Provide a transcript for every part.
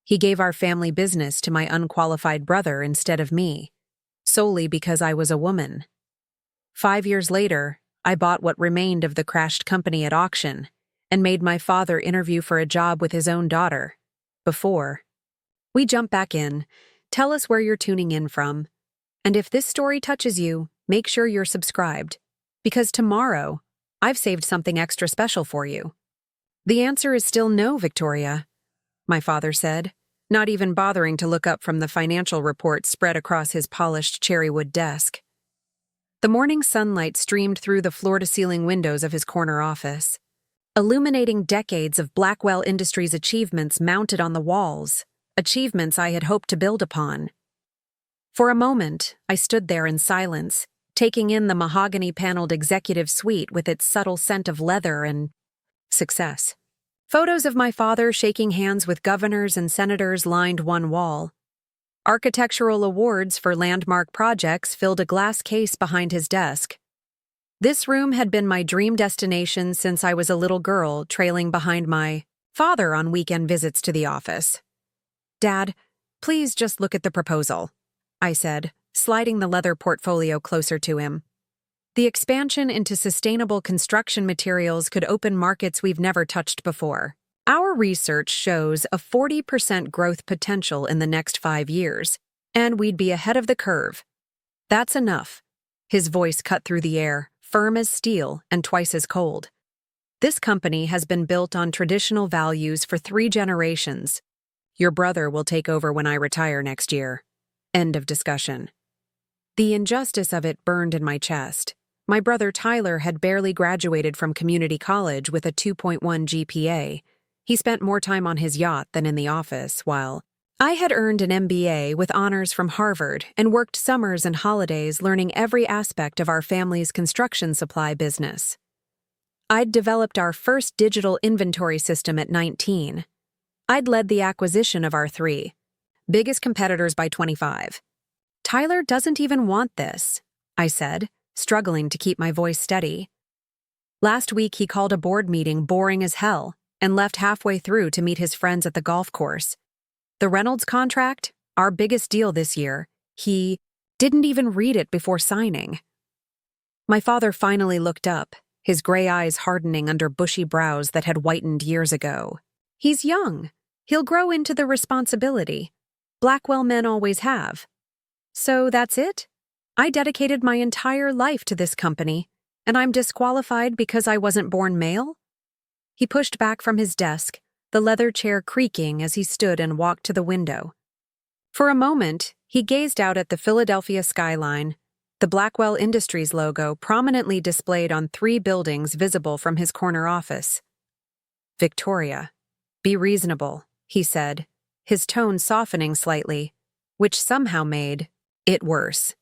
He gave our family business to my unqualified brother instead of me, solely because I was a woman. 5 years later, I bought what remained of the crashed company at auction and made my father interview for a job with his own daughter. Before we jump back in, tell us where you're tuning in from. And if this story touches you, make sure you're subscribed, because tomorrow, I've saved something extra special for you. The answer is still no, Victoria, my father said, not even bothering to look up from the financial report spread across his polished cherrywood desk. The morning sunlight streamed through the floor-to-ceiling windows of his corner office, illuminating decades of Blackwell Industries achievements mounted on the walls, achievements I had hoped to build upon. For a moment, I stood there in silence, taking in the mahogany-paneled executive suite with its subtle scent of leather and success. Photos of my father shaking hands with governors and senators lined one wall. Architectural awards for landmark projects filled a glass case behind his desk. This room had been my dream destination since I was a little girl trailing behind my father on weekend visits to the office. "Dad, please just look at the proposal," I said, sliding the leather portfolio closer to him. The expansion into sustainable construction materials could open markets we've never touched before. Our research shows a 40% growth potential in the next 5 years, and we'd be ahead of the curve. That's enough. His voice cut through the air, firm as steel and twice as cold. This company has been built on traditional values for 3 generations. Your brother will take over when I retire next year. End of discussion. The injustice of it burned in my chest. My brother Tyler had barely graduated from community college with a 2.1 GPA. He spent more time on his yacht than in the office, while I had earned an MBA with honors from Harvard and worked summers and holidays learning every aspect of our family's construction supply business. I'd developed our first digital inventory system at 19. I'd led the acquisition of our 3 biggest competitors by 25. Tyler doesn't even want this, I said, struggling to keep my voice steady. Last week he called a board meeting boring as hell and left halfway through to meet his friends at the golf course. The Reynolds contract, our biggest deal this year, he didn't even read it before signing. My father finally looked up, his gray eyes hardening under bushy brows that had whitened years ago. He's young. He'll grow into the responsibility. Blackwell men always have. So that's it? I dedicated my entire life to this company, and I'm disqualified because I wasn't born male? He pushed back from his desk, the leather chair creaking as he stood and walked to the window. For a moment, he gazed out at the Philadelphia skyline, the Blackwell Industries logo prominently displayed on 3 buildings visible from his corner office. "Victoria, be reasonable," he said, his tone softening slightly, which somehow made it worse.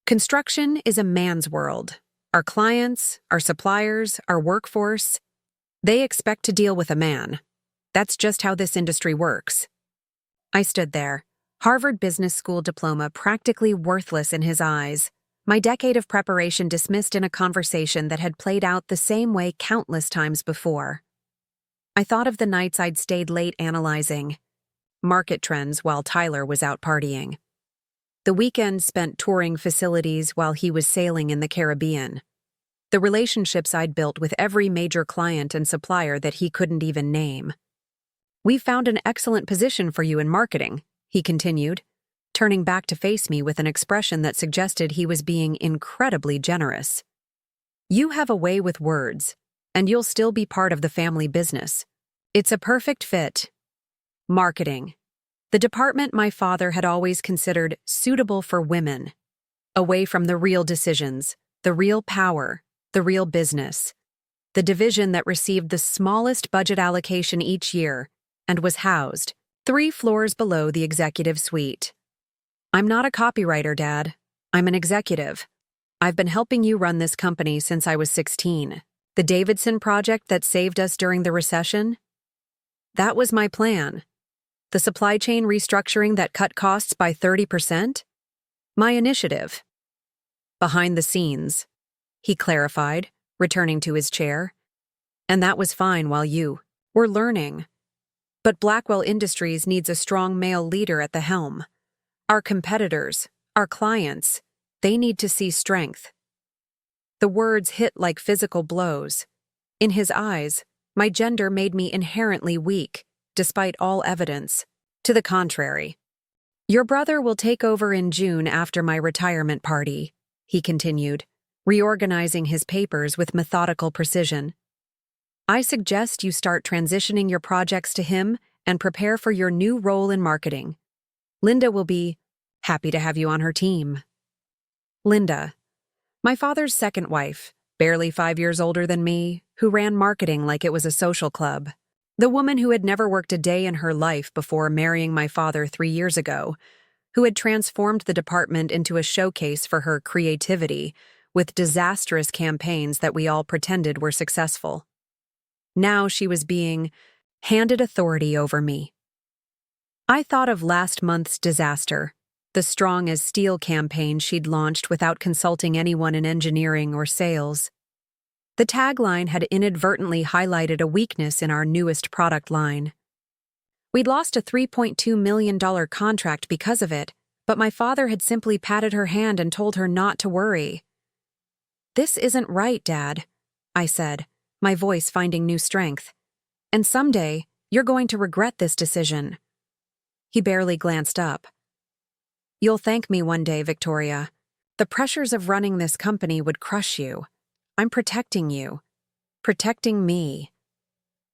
"Construction is a man's world. Our clients, our suppliers, our workforce, they expect to deal with a man. That's just how this industry works." I stood there, Harvard Business School diploma practically worthless in his eyes, my decade of preparation dismissed in a conversation that had played out the same way countless times before. I thought of the nights I'd stayed late analyzing market trends while Tyler was out partying. The weekends spent touring facilities while he was sailing in the Caribbean. The relationships I'd built with every major client and supplier that he couldn't even name. "We've found an excellent position for you in marketing," he continued, turning back to face me with an expression that suggested he was being incredibly generous. "You have a way with words, and you'll still be part of the family business. It's a perfect fit." Marketing. The department my father had always considered suitable for women. Away from the real decisions, the real power, the real business. The division that received the smallest budget allocation each year and was housed 3 floors below the executive suite. "I'm not a copywriter, Dad. I'm an executive. I've been helping you run this company since I was 16. The Davidson project that saved us during the recession? That was my plan. The supply chain restructuring that cut costs by 30%? My initiative. Behind the scenes," he clarified, returning to his chair. "And that was fine while you were learning. But Blackwell Industries needs a strong male leader at the helm. Our competitors, our clients, they need to see strength. The words hit like physical blows. In his eyes, my gender made me inherently weak, despite all evidence. To the contrary. Your brother will take over in June after my retirement party, he continued, reorganizing his papers with methodical precision. I suggest you start transitioning your projects to him and prepare for your new role in marketing. Linda will be happy to have you on her team. Linda, my father's second wife, barely 5 years older than me, who ran marketing like it was a social club. The woman who had never worked a day in her life before marrying my father 3 years ago, who had transformed the department into a showcase for her creativity with disastrous campaigns that we all pretended were successful. Now she was being handed authority over me. I thought of last month's disaster, the strong as steel campaign she'd launched without consulting anyone in engineering or sales. The tagline had inadvertently highlighted a weakness in our newest product line. We'd lost a $3.2 million contract because of it, but my father had simply patted her hand and told her not to worry. "This isn't right, Dad," I said, my voice finding new strength. "And someday, you're going to regret this decision." He barely glanced up. "You'll thank me one day, Victoria. The pressures of running this company would crush you. I'm protecting you. Protecting me."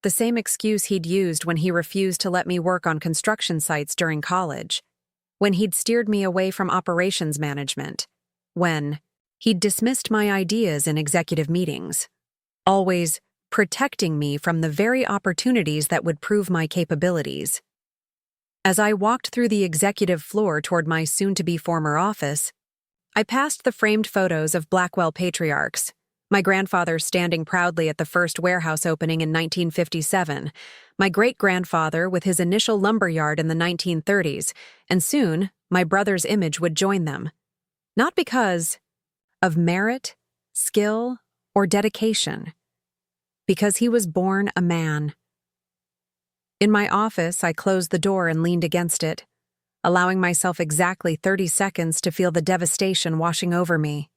The same excuse he'd used when he refused to let me work on construction sites during college, when he'd steered me away from operations management, when he'd dismissed my ideas in executive meetings. Always protecting me from the very opportunities that would prove my capabilities. As I walked through the executive floor toward my soon-to-be former office, I passed the framed photos of Blackwell patriarchs, my grandfather standing proudly at the first warehouse opening in 1957, my great-grandfather with his initial lumberyard in the 1930s, and soon my brother's image would join them. Not because of merit, skill, or dedication, because he was born a man. In my office, I closed the door and leaned against it, allowing myself exactly 30 seconds to feel the devastation washing over me.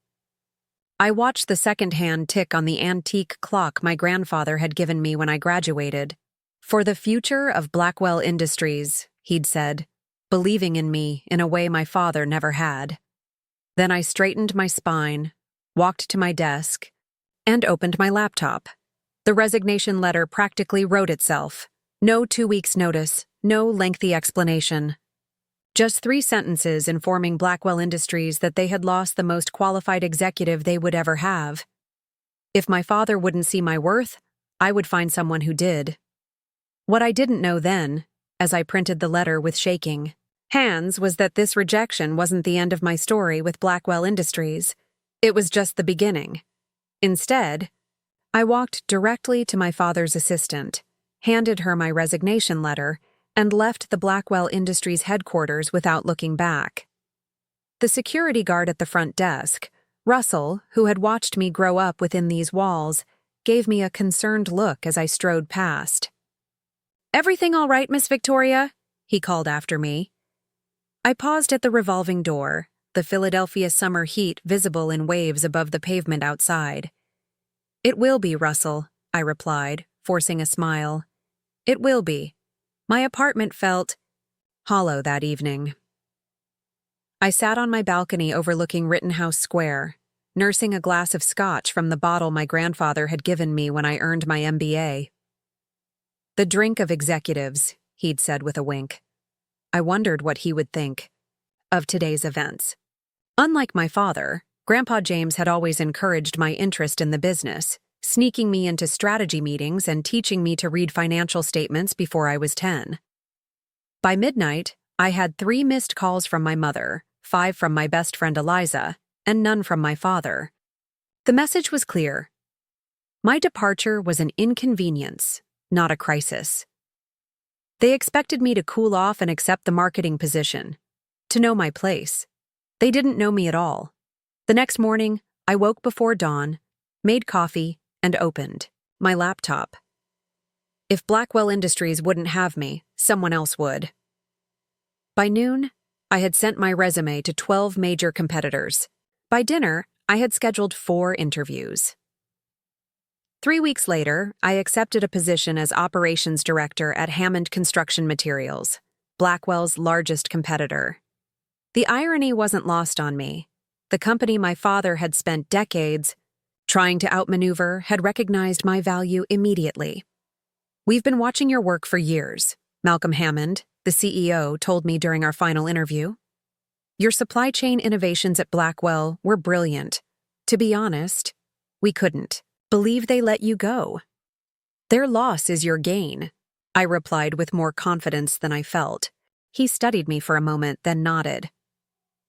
I watched the second-hand tick on the antique clock my grandfather had given me when I graduated. "For the future of Blackwell Industries," he'd said, believing in me in a way my father never had. Then I straightened my spine, walked to my desk, and opened my laptop. The resignation letter practically wrote itself. No 2 weeks' notice, no lengthy explanation. Just 3 sentences informing Blackwell Industries that they had lost the most qualified executive they would ever have. If my father wouldn't see my worth, I would find someone who did. What I didn't know then, as I printed the letter with shaking hands, was that this rejection wasn't the end of my story with Blackwell Industries. It was just the beginning. Instead, I walked directly to my father's assistant, handed her my resignation letter, and left the Blackwell Industries headquarters without looking back. The security guard at the front desk, Russell, who had watched me grow up within these walls, gave me a concerned look as I strode past. "Everything all right, Miss Victoria?" he called after me. I paused at the revolving door, the Philadelphia summer heat visible in waves above the pavement outside. "It will be, Russell," I replied, forcing a smile. "It will be." My apartment felt hollow that evening. I sat on my balcony overlooking Rittenhouse Square, nursing a glass of scotch from the bottle my grandfather had given me when I earned my MBA. "The drink of executives," he'd said with a wink. I wondered what he would think of today's events. Unlike my father, Grandpa James had always encouraged my interest in the business, sneaking me into strategy meetings and teaching me to read financial statements before I was 10. By midnight, I had 3 missed calls from my mother, 5 from my best friend Eliza, and none from my father. The message was clear. My departure was an inconvenience, not a crisis. They expected me to cool off and accept the marketing position, to know my place. They didn't know me at all. The next morning, I woke before dawn, made coffee, and opened my laptop. If Blackwell Industries wouldn't have me, someone else would. By noon, I had sent my resume to 12 major competitors. By dinner, I had scheduled 4 interviews. 3 weeks later, I accepted a position as operations director at Hammond Construction Materials, Blackwell's largest competitor. The irony wasn't lost on me. The company my father had spent decades trying to outmaneuver had recognized my value immediately. "We've been watching your work for years," Malcolm Hammond, the CEO, told me during our final interview. "Your supply chain innovations at Blackwell were brilliant. To be honest, we couldn't believe they let you go." "Their loss is your gain," I replied with more confidence than I felt. He studied me for a moment, then nodded.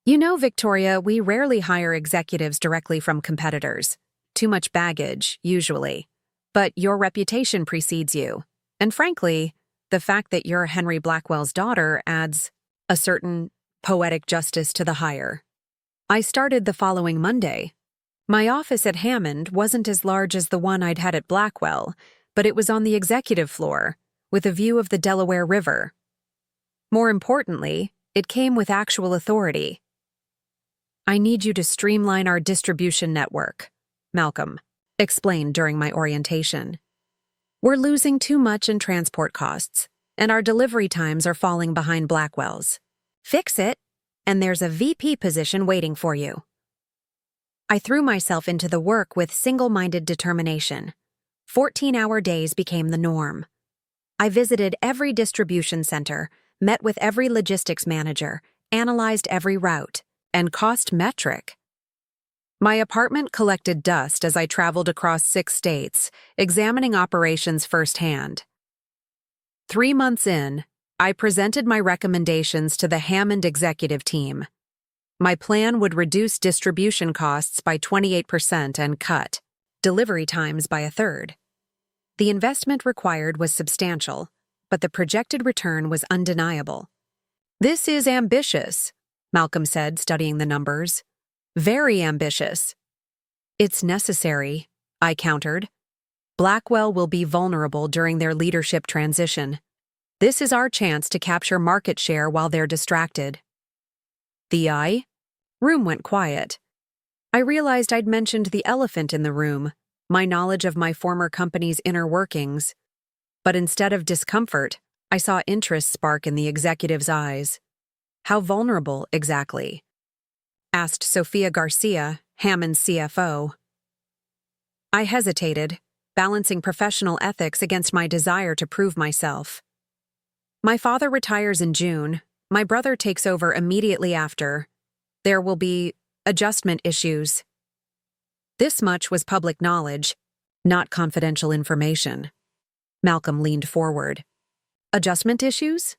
"You know, Victoria, we rarely hire executives directly from competitors. Too much baggage, usually. But your reputation precedes you. And frankly, the fact that you're Henry Blackwell's daughter adds a certain poetic justice to the hire." I started the following Monday. My office at Hammond wasn't as large as the one I'd had at Blackwell, but it was on the executive floor, with a view of the Delaware River. More importantly, it came with actual authority. "I need you to streamline our distribution network," Malcolm explained during my orientation. "We're losing too much in transport costs, and our delivery times are falling behind Blackwell's. Fix it, and there's a VP position waiting for you." I threw myself into the work with single-minded determination. 14-hour days became the norm. I visited every distribution center, met with every logistics manager, analyzed every route, and cost metric. My apartment collected dust as I traveled across 6 states, examining operations firsthand. 3 months in, I presented my recommendations to the Hammond executive team. My plan would reduce distribution costs by 28% and cut delivery times by 1/3. The investment required was substantial, but the projected return was undeniable. "This is ambitious," Malcolm said, studying the numbers. "Very ambitious." "It's necessary," I countered. "Blackwell will be vulnerable during their leadership transition. This is our chance to capture market share while they're distracted." The room went quiet. I realized I'd mentioned the elephant in the room, my knowledge of my former company's inner workings. But instead of discomfort, I saw interest spark in the executive's eyes. "How vulnerable, exactly?" asked Sophia Garcia, Hammond's CFO. I hesitated, balancing professional ethics against my desire to prove myself. "My father retires in June. My brother takes over immediately after. There will be adjustment issues." This much was public knowledge, not confidential information. Malcolm leaned forward. "Adjustment issues?"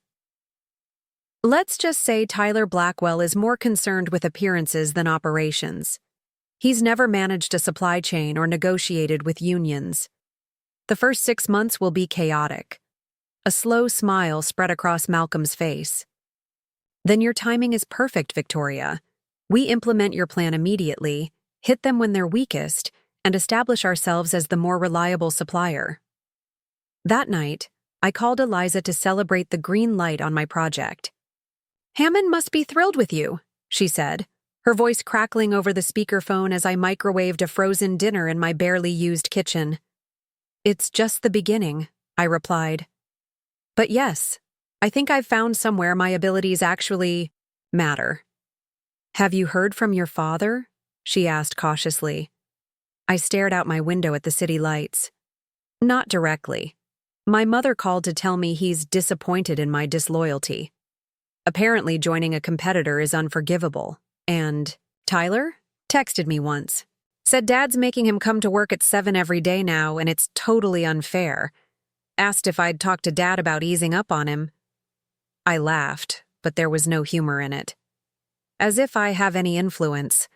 "Let's just say Tyler Blackwell is more concerned with appearances than operations. He's never managed a supply chain or negotiated with unions. The first 6 months will be chaotic." A slow smile spread across Malcolm's face. "Then your timing is perfect, Victoria. We implement your plan immediately, hit them when they're weakest, and establish ourselves as the more reliable supplier." That night, I called Eliza to celebrate the green light on my project. "Hammond must be thrilled with you," she said, her voice crackling over the speakerphone as I microwaved a frozen dinner in my barely used kitchen. "It's just the beginning," I replied. "But yes, I think I've found somewhere my abilities actually matter." "Have you heard from your father?" she asked cautiously. I stared out my window at the city lights. "Not directly. My mother called to tell me he's disappointed in my disloyalty. Apparently joining a competitor is unforgivable. And Tyler texted me once. Said Dad's making him come to work at 7 every day now, and it's totally unfair. Asked if I'd talk to Dad about easing up on him." I laughed, but there was no humor in it. "As if I have any influence."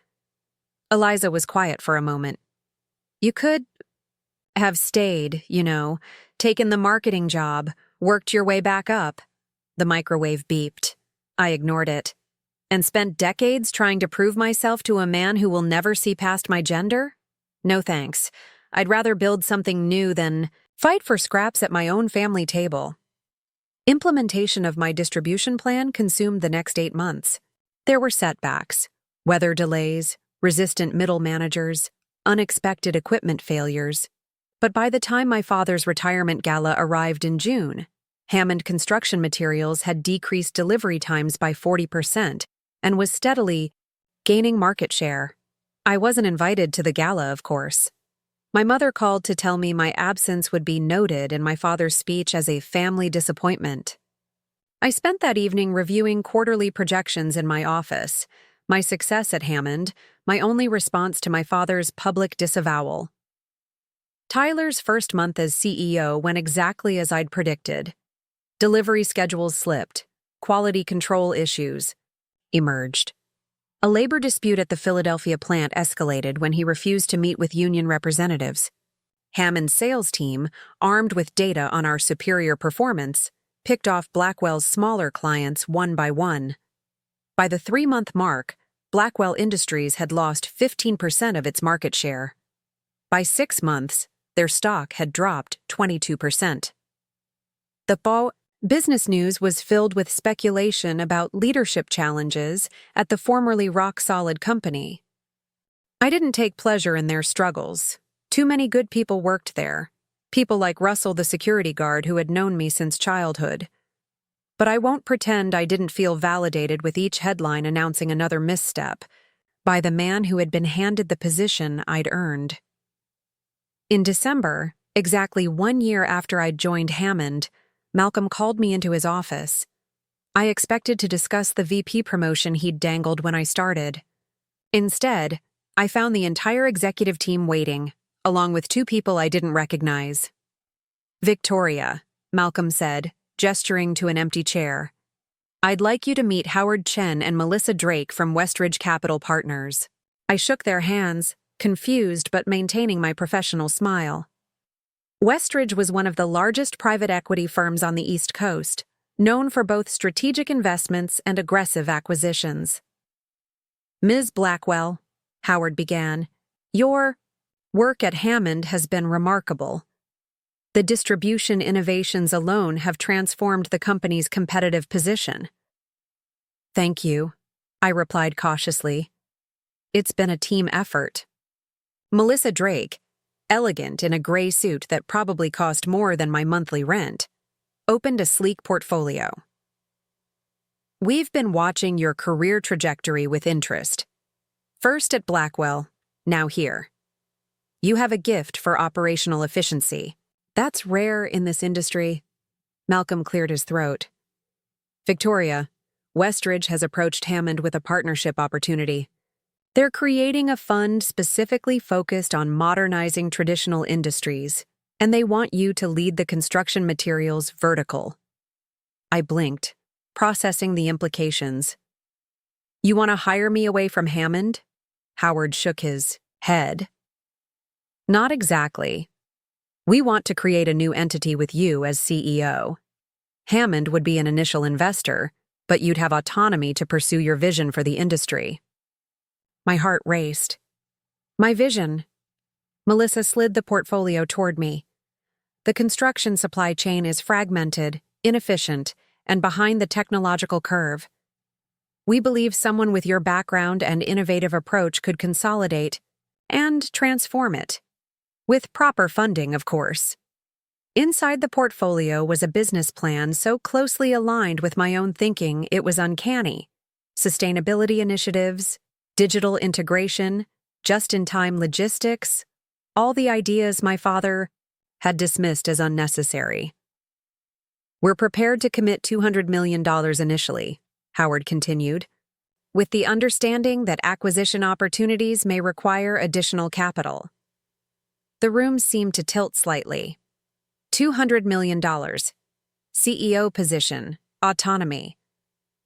Eliza was quiet for a moment. "You could have stayed, taken the marketing job, worked your way back up." The microwave beeped. I ignored it. "And spent decades trying to prove myself to a man who will never see past my gender? No thanks. I'd rather build something new than Fight for scraps at my own family table. Implementation of my distribution plan consumed the next 8 months. There were setbacks, weather delays, resistant middle managers, unexpected equipment failures. But by the time my father's retirement gala arrived in June, Hammond Construction Materials had decreased delivery times by 40% and was steadily gaining market share. I wasn't invited to the gala, of course. My mother called to tell me my absence would be noted in my father's speech as a family disappointment. I spent that evening reviewing quarterly projections in my office, my success at Hammond, my only response to my father's public disavowal. Tyler's first month as CEO went exactly as I'd predicted. Delivery schedules slipped. Quality control issues emerged. A labor dispute at the Philadelphia plant escalated when he refused to meet with union representatives. Hammond's sales team, armed with data on our superior performance, picked off Blackwell's smaller clients one by one. By the 3-month mark, Blackwell Industries had lost 15% of its market share. By 6 months, their stock had dropped 22%. The business news was filled with speculation about leadership challenges at the formerly rock-solid company. I didn't take pleasure in their struggles. Too many good people worked there. People like Russell, the security guard who had known me since childhood. But I won't pretend I didn't feel validated with each headline announcing another misstep by the man who had been handed the position I'd earned. In December, exactly 1 year after I'd joined Hammond, Malcolm called me into his office. I expected to discuss the VP promotion he'd dangled when I started. Instead, I found the entire executive team waiting, along with 2 people I didn't recognize. "Victoria," Malcolm said, gesturing to an empty chair. "I'd like you to meet Howard Chen and Melissa Drake from Westridge Capital Partners." I shook their hands, confused but maintaining my professional smile. Westridge was one of the largest private equity firms on the East Coast, known for both strategic investments and aggressive acquisitions. "Ms. Blackwell," Howard began, "your work at Hammond has been remarkable. The distribution innovations alone have transformed the company's competitive position." "Thank you," I replied cautiously. "It's been a team effort." Melissa Drake, elegant in a gray suit that probably cost more than my monthly rent, opened a sleek portfolio. "We've been watching your career trajectory with interest. First at Blackwell, now here. You have a gift for operational efficiency. That's rare in this industry." Malcolm cleared his throat. "Victoria, Westridge has approached Hammond with a partnership opportunity. They're creating a fund specifically focused on modernizing traditional industries, and they want you to lead the construction materials vertical." I blinked, processing the implications. "You want to hire me away from Hammond?" Howard shook his head. "Not exactly. We want to create a new entity with you as CEO. Hammond would be an initial investor, but you'd have autonomy to pursue your vision for the industry." My heart raced. "My vision." Melissa slid the portfolio toward me. "The construction supply chain is fragmented, inefficient, and behind the technological curve. We believe someone with your background and innovative approach could consolidate and transform it. With proper funding, of course." Inside the portfolio was a business plan so closely aligned with my own thinking it was uncanny. Sustainability initiatives, digital integration, just-in-time logistics, all the ideas my father had dismissed as unnecessary. "We're prepared to commit $200 million initially," Howard continued, "with the understanding that acquisition opportunities may require additional capital." The room seemed to tilt slightly. $200 million. CEO position, autonomy.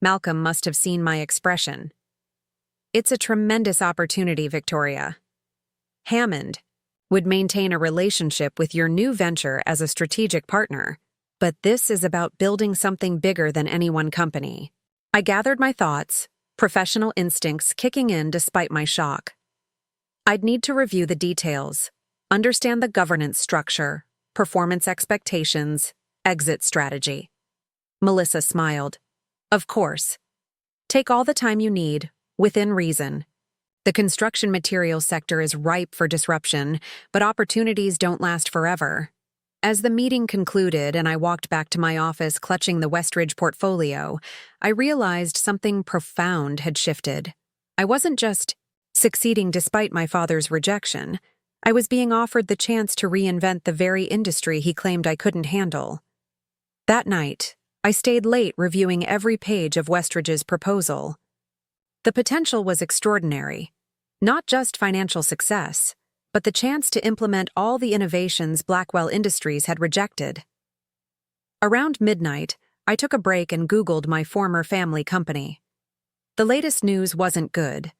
Malcolm must have seen my expression. "It's a tremendous opportunity, Victoria. Hammond would maintain a relationship with your new venture as a strategic partner, but this is about building something bigger than any one company." I gathered my thoughts, professional instincts kicking in despite my shock. I'd need to review the details, understand the governance structure, performance expectations, exit strategy. Melissa smiled. Of course. Take all the time you need, within reason. The construction materials sector is ripe for disruption, but opportunities don't last forever. As the meeting concluded and I walked back to my office clutching the Westridge portfolio, I realized something profound had shifted. I wasn't just succeeding despite my father's rejection. I was being offered the chance to reinvent the very industry he claimed I couldn't handle. That night, I stayed late reviewing every page of Westridge's proposal. The potential was extraordinary. Not just financial success, but the chance to implement all the innovations Blackwell Industries had rejected. Around midnight, I took a break and Googled my former family company. The latest news wasn't good.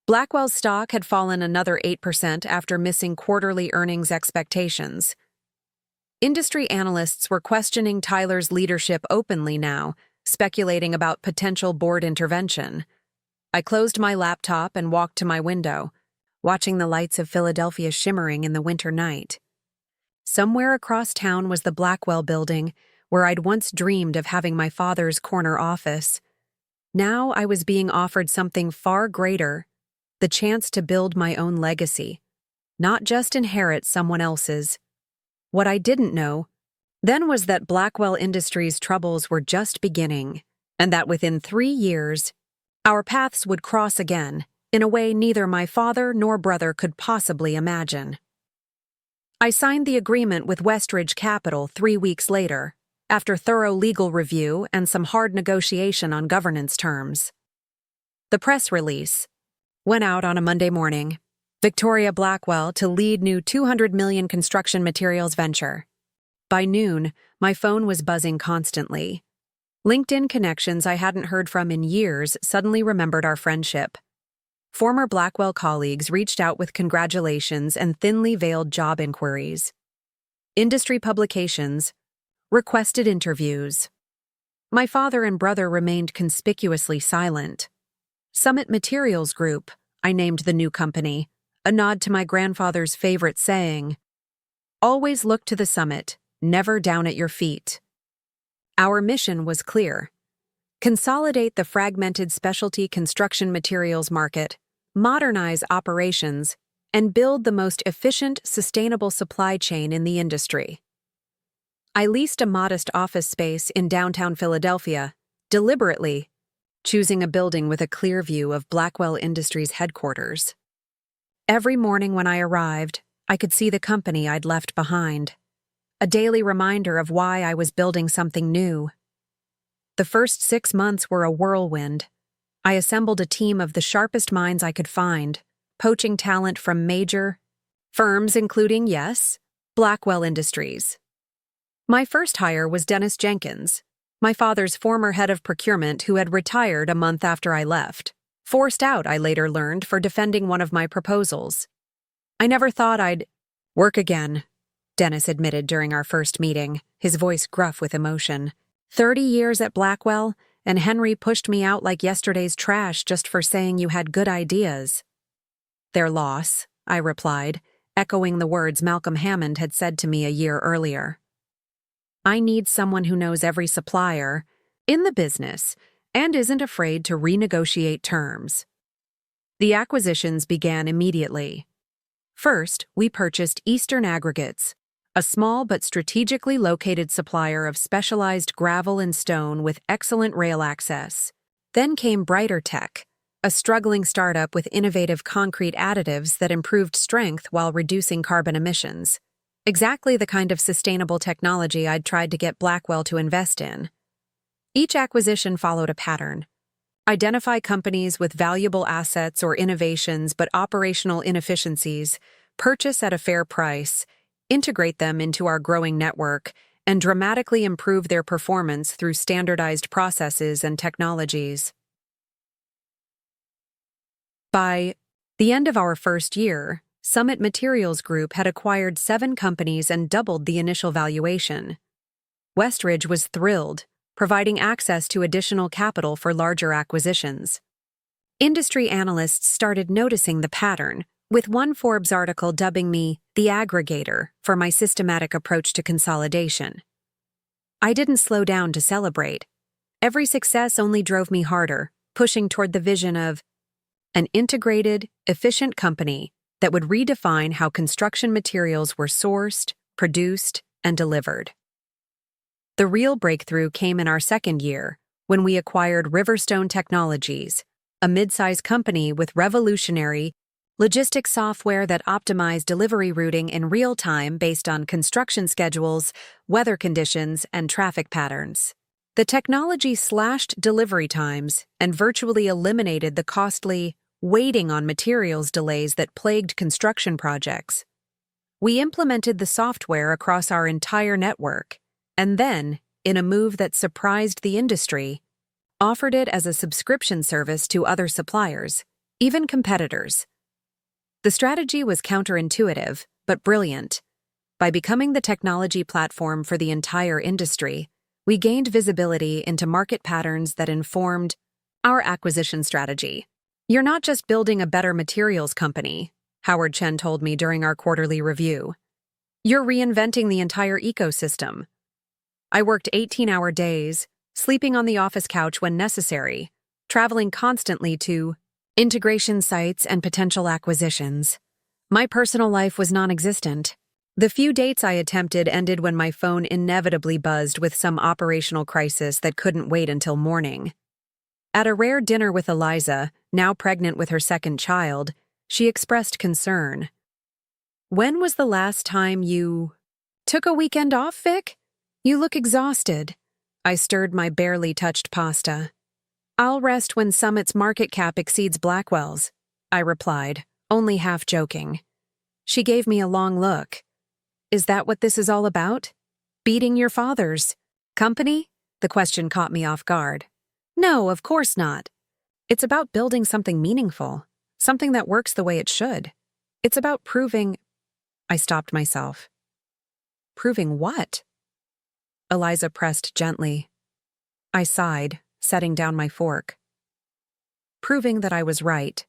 Blackwell's stock had fallen another 8% after missing quarterly earnings expectations. Industry analysts were questioning Tyler's leadership openly now, speculating about potential board intervention. I closed my laptop and walked to my window, watching the lights of Philadelphia shimmering in the winter night. Somewhere across town was the Blackwell building, where I'd once dreamed of having my father's corner office. Now I was being offered something far greater, the chance to build my own legacy, not just inherit someone else's. What I didn't know then was that Blackwell Industries' troubles were just beginning, and that within 3 years, our paths would cross again, in a way neither my father nor brother could possibly imagine. I signed the agreement with Westridge Capital 3 weeks later, after thorough legal review and some hard negotiation on governance terms. The press release went out on a Monday morning. Victoria Blackwell to lead new $200 million construction materials venture. By noon, my phone was buzzing constantly. LinkedIn connections I hadn't heard from in years suddenly remembered our friendship. Former Blackwell colleagues reached out with congratulations and thinly veiled job inquiries. Industry publications requested interviews. My father and brother remained conspicuously silent. Summit Materials Group, I named the new company, a nod to my grandfather's favorite saying, "Always look to the summit, never down at your feet." Our mission was clear. Consolidate the fragmented specialty construction materials market, modernize operations, and build the most efficient, sustainable supply chain in the industry. I leased a modest office space in downtown Philadelphia, deliberately, choosing a building with a clear view of Blackwell Industries headquarters. Every morning when I arrived, I could see the company I'd left behind, a daily reminder of why I was building something new. The first 6 months were a whirlwind. I assembled a team of the sharpest minds I could find, poaching talent from major firms including, yes, Blackwell Industries. My first hire was Dennis Jenkins, my father's former head of procurement who had retired a month after I left. Forced out, I later learned, for defending one of my proposals. I never thought I'd work again, Dennis admitted during our first meeting, his voice gruff with emotion. 30 years at Blackwell, and Henry pushed me out like yesterday's trash just for saying you had good ideas. Their loss, I replied, echoing the words Malcolm Hammond had said to me a year earlier. I need someone who knows every supplier in the business and isn't afraid to renegotiate terms. The acquisitions began immediately. First, we purchased Eastern Aggregates, a small but strategically located supplier of specialized gravel and stone with excellent rail access. Then came Brighter Tech, a struggling startup with innovative concrete additives that improved strength while reducing carbon emissions. Exactly the kind of sustainable technology I'd tried to get Blackwell to invest in. Each acquisition followed a pattern. Identify companies with valuable assets or innovations but operational inefficiencies, purchase at a fair price, integrate them into our growing network, and dramatically improve their performance through standardized processes and technologies. By the end of our first year, Summit Materials Group had acquired 7 companies and doubled the initial valuation. Westridge was thrilled, providing access to additional capital for larger acquisitions. Industry analysts started noticing the pattern, with one Forbes article dubbing me the aggregator for my systematic approach to consolidation. I didn't slow down to celebrate. Every success only drove me harder, pushing toward the vision of an integrated, efficient company that would redefine how construction materials were sourced, produced, and delivered. The real breakthrough came in our second year, when we acquired Riverstone Technologies, a mid-size company with revolutionary logistics software that optimized delivery routing in real time based on construction schedules, weather conditions, and traffic patterns. The technology slashed delivery times and virtually eliminated the costly waiting on materials delays that plagued construction projects. We implemented the software across our entire network, and then, in a move that surprised the industry, offered it as a subscription service to other suppliers, even competitors. The strategy was counterintuitive, but brilliant. By becoming the technology platform for the entire industry, we gained visibility into market patterns that informed our acquisition strategy. "You're not just building a better materials company," Howard Chen told me during our quarterly review. "You're reinventing the entire ecosystem." I worked 18-hour days, sleeping on the office couch when necessary, traveling constantly to integration sites and potential acquisitions. My personal life was non-existent. The few dates I attempted ended when my phone inevitably buzzed with some operational crisis that couldn't wait until morning. At a rare dinner with Eliza, now pregnant with her second child, she expressed concern. "When was the last time you took a weekend off, Vic? You look exhausted." I stirred my barely touched pasta. "I'll rest when Summit's market cap exceeds Blackwell's," I replied, only half joking. She gave me a long look. "Is that what this is all about? Beating your father's company?" The question caught me off guard. "No, of course not. It's about building something meaningful, something that works the way it should. It's about proving—" I stopped myself. "Proving what?" Eliza pressed gently. I sighed, setting down my fork. "Proving that I was right,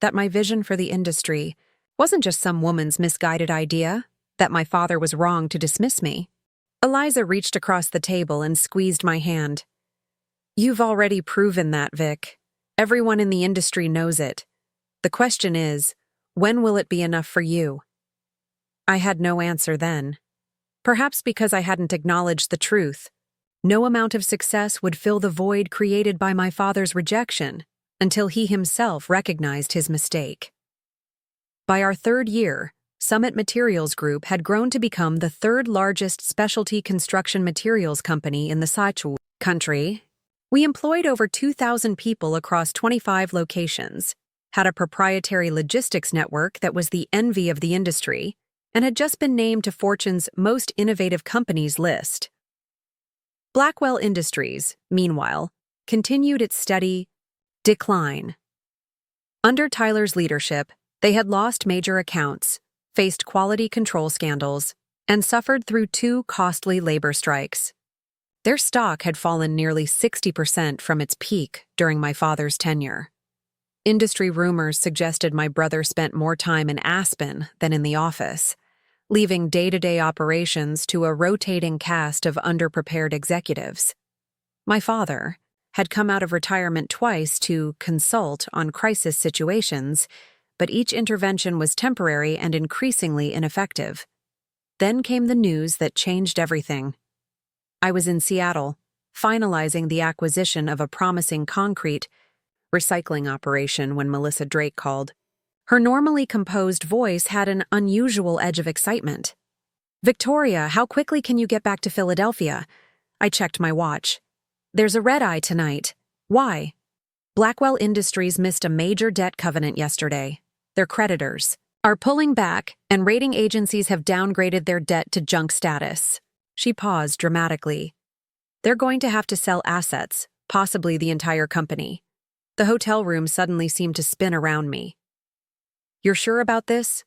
that my vision for the industry wasn't just some woman's misguided idea, that my father was wrong to dismiss me." Eliza reached across the table and squeezed my hand. "You've already proven that, Vic. Everyone in the industry knows it. The question is, when will it be enough for you?" I had no answer then. Perhaps because I hadn't acknowledged the truth. No amount of success would fill the void created by my father's rejection until he himself recognized his mistake. By our third year, Summit Materials Group had grown to become the third largest specialty construction materials company in the Sichuan country. We employed over 2,000 people across 25 locations, had a proprietary logistics network that was the envy of the industry, and had just been named to Fortune's Most Innovative Companies list. Blackwell Industries, meanwhile, continued its steady decline. Under Tyler's leadership, they had lost major accounts, faced quality control scandals, and suffered through 2 costly labor strikes. Their stock had fallen nearly 60% from its peak during my father's tenure. Industry rumors suggested my brother spent more time in Aspen than in the office, leaving day-to-day operations to a rotating cast of underprepared executives. My father had come out of retirement twice to consult on crisis situations, but each intervention was temporary and increasingly ineffective. Then came the news that changed everything. I was in Seattle, finalizing the acquisition of a promising concrete recycling operation when Melissa Drake called. Her normally composed voice had an unusual edge of excitement. "Victoria, how quickly can you get back to Philadelphia?" I checked my watch. "There's a red-eye tonight." "Why?" "Blackwell Industries missed a major debt covenant yesterday. Their creditors are pulling back, and rating agencies have downgraded their debt to junk status." She paused dramatically. "They're going to have to sell assets, possibly the entire company." The hotel room suddenly seemed to spin around me. "You're sure about this?"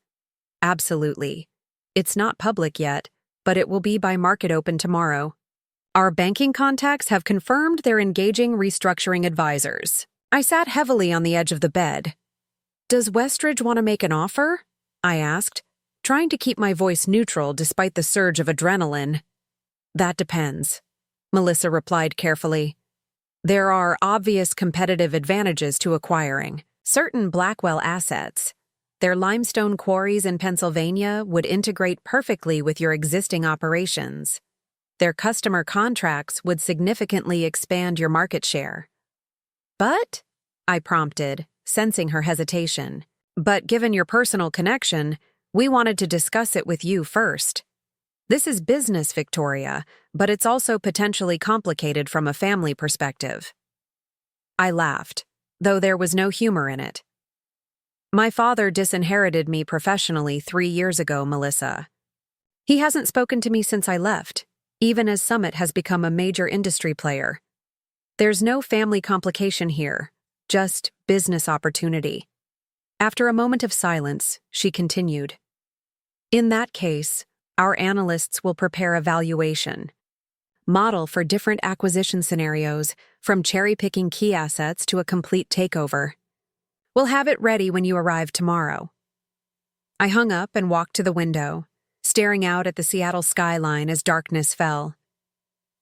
"Absolutely. It's not public yet, but it will be by market open tomorrow. Our banking contacts have confirmed they're engaging restructuring advisors." I sat heavily on the edge of the bed. Does Westridge want to make an offer? I asked, trying to keep my voice neutral despite the surge of adrenaline. That depends, Melissa replied carefully. There are obvious competitive advantages to acquiring certain Blackwell assets. Their limestone quarries in Pennsylvania would integrate perfectly with your existing operations. Their customer contracts would significantly expand your market share. But, I prompted, sensing her hesitation, but given your personal connection, we wanted to discuss it with you first. This is business, Victoria, but it's also potentially complicated from a family perspective. I laughed, though there was no humor in it. My father disinherited me professionally 3 years ago, Melissa. He hasn't spoken to me since I left, even as Summit has become a major industry player. There's no family complication here, just business opportunity. After a moment of silence, she continued. In that case, our analysts will prepare a valuation model for different acquisition scenarios, from cherry-picking key assets to a complete takeover. We'll have it ready when you arrive tomorrow. I hung up and walked to the window, staring out at the Seattle skyline as darkness fell.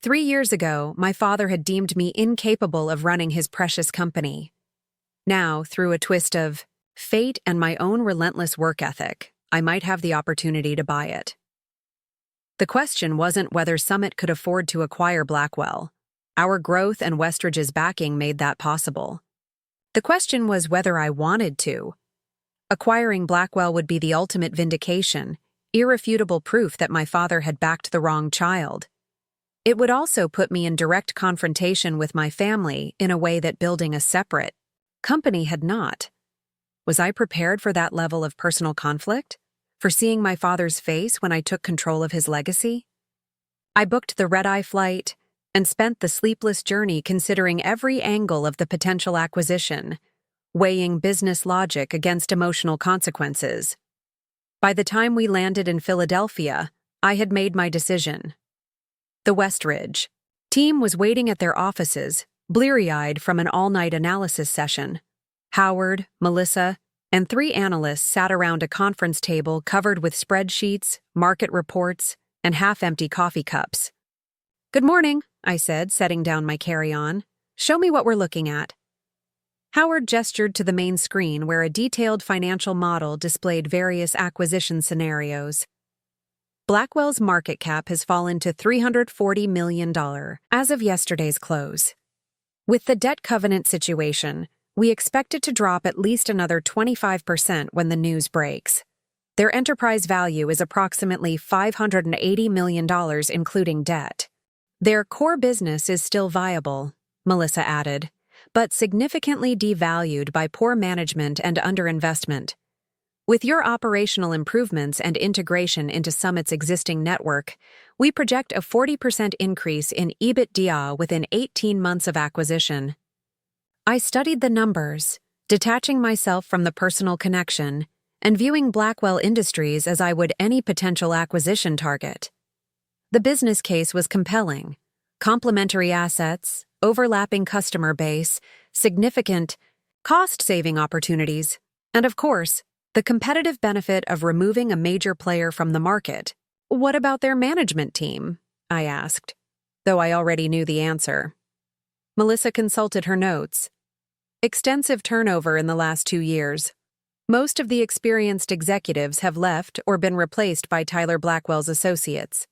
3 years ago, my father had deemed me incapable of running his precious company. Now, through a twist of fate and my own relentless work ethic, I might have the opportunity to buy it. The question wasn't whether Summit could afford to acquire Blackwell. Our growth and Westridge's backing made that possible. The question was whether I wanted to. Acquiring Blackwell would be the ultimate vindication, irrefutable proof that my father had backed the wrong child. It would also put me in direct confrontation with my family in a way that building a separate company had not. Was I prepared for that level of personal conflict? For seeing my father's face when I took control of his legacy? I booked the red-eye flight and spent the sleepless journey considering every angle of the potential acquisition, weighing business logic against emotional consequences. By the time we landed in Philadelphia, I had made my decision. The Westridge team was waiting at their offices, bleary-eyed from an all-night analysis session. Howard, Melissa, and 3 analysts sat around a conference table covered with spreadsheets, market reports, and half-empty coffee cups. Good morning, I said, setting down my carry-on. Show me what we're looking at. Howard gestured to the main screen where a detailed financial model displayed various acquisition scenarios. Blackwell's market cap has fallen to $340 million as of yesterday's close. With the debt covenant situation, we expect it to drop at least another 25% when the news breaks. Their enterprise value is approximately $580 million including debt. Their core business is still viable, Melissa added, but significantly devalued by poor management and underinvestment. With your operational improvements and integration into Summit's existing network, we project a 40% increase in EBITDA within 18 months of acquisition. I studied the numbers, detaching myself from the personal connection and viewing Blackwell Industries as I would any potential acquisition target. The business case was compelling. Complementary assets, overlapping customer base, significant cost-saving opportunities, and of course, the competitive benefit of removing a major player from the market. What about their management team? I asked, though I already knew the answer. Melissa consulted her notes. Extensive turnover in the last 2 years. Most of the experienced executives have left or been replaced by Tyler Blackwell's associates.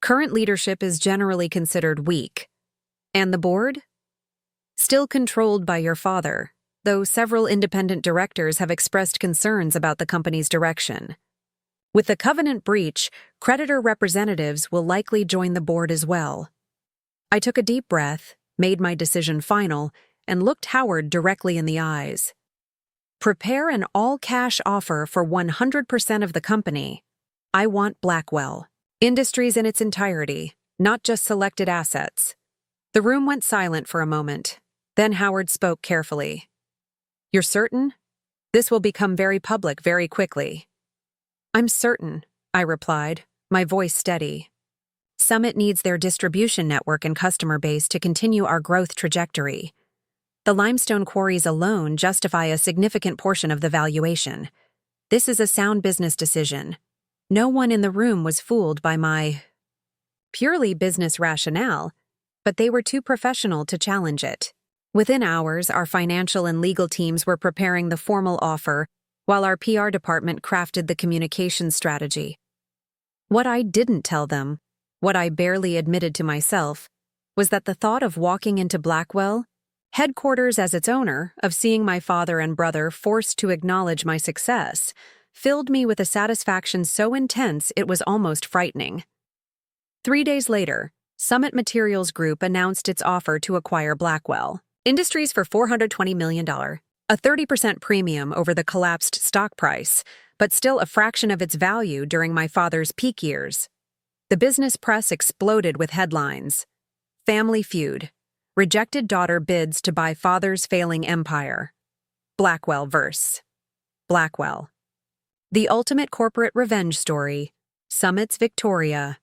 Current leadership is generally considered weak. And the board? Still controlled by your father, though several independent directors have expressed concerns about the company's direction. With the covenant breach, creditor representatives will likely join the board as well. I took a deep breath, made my decision final, and looked Howard directly in the eyes. Prepare an all-cash offer for 100% of the company. I want Blackwell Industries in its entirety, not just selected assets. The room went silent for a moment. Then Howard spoke carefully. You're certain? This will become very public very quickly. I'm certain, I replied, my voice steady. Summit needs their distribution network and customer base to continue our growth trajectory. The limestone quarries alone justify a significant portion of the valuation. This is a sound business decision. No one in the room was fooled by my purely business rationale, but they were too professional to challenge it. Within hours, our financial and legal teams were preparing the formal offer, while our PR department crafted the communication strategy. What I didn't tell them, what I barely admitted to myself, was that the thought of walking into Blackwell, headquarters as its owner, of seeing my father and brother forced to acknowledge my success, filled me with a satisfaction so intense it was almost frightening. 3 days later, Summit Materials Group announced its offer to acquire Blackwell Industries for $420 million, a 30% premium over the collapsed stock price, but still a fraction of its value during my father's peak years. The business press exploded with headlines. Family feud. Rejected daughter bids to buy father's failing empire. Blackwell verse. Blackwell. The ultimate corporate revenge story. Summit's Victoria.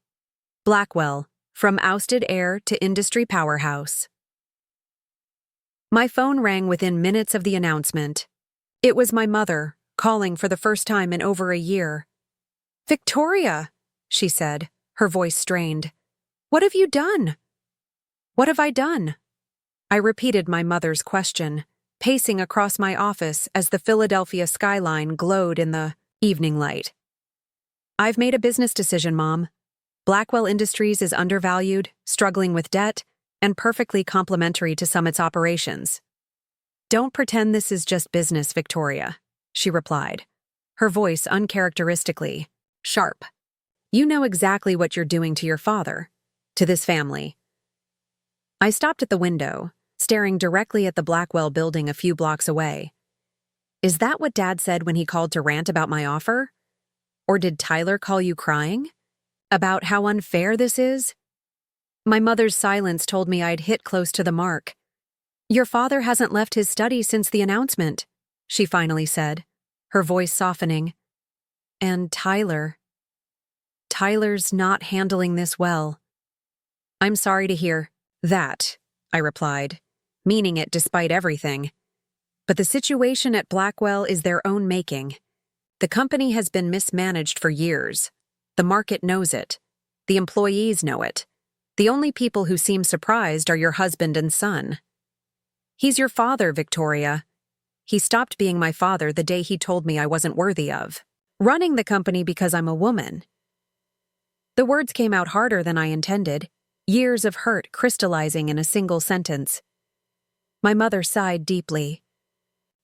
Blackwell, from ousted heir to industry powerhouse. My phone rang within minutes of the announcement. It was my mother, calling for the first time in over a year. "Victoria," she said, her voice strained. "What have you done?" "What have I done?" I repeated my mother's question, pacing across my office as the Philadelphia skyline glowed in the evening light. "I've made a business decision, Mom. Blackwell Industries is undervalued, struggling with debt, and perfectly complementary to Summit's operations." "Don't pretend this is just business, Victoria," she replied, her voice uncharacteristically sharp. "You know exactly what you're doing to your father, to this family." I stopped at the window, staring directly at the Blackwell building a few blocks away. Is that what Dad said when he called to rant about my offer? Or did Tyler call you crying? About how unfair this is? My mother's silence told me I'd hit close to the mark. "Your father hasn't left his study since the announcement," she finally said, her voice softening. "And Tyler's not handling this well." "I'm sorry to hear that," I replied, meaning it despite everything. "But the situation at Blackwell is their own making. The company has been mismanaged for years. The market knows it. The employees know it. The only people who seem surprised are your husband and son. He's your father, Victoria. He stopped being my father the day he told me I wasn't worthy of running the company because I'm a woman." The words came out harder than I intended, years of hurt crystallizing in a single sentence. My mother sighed deeply.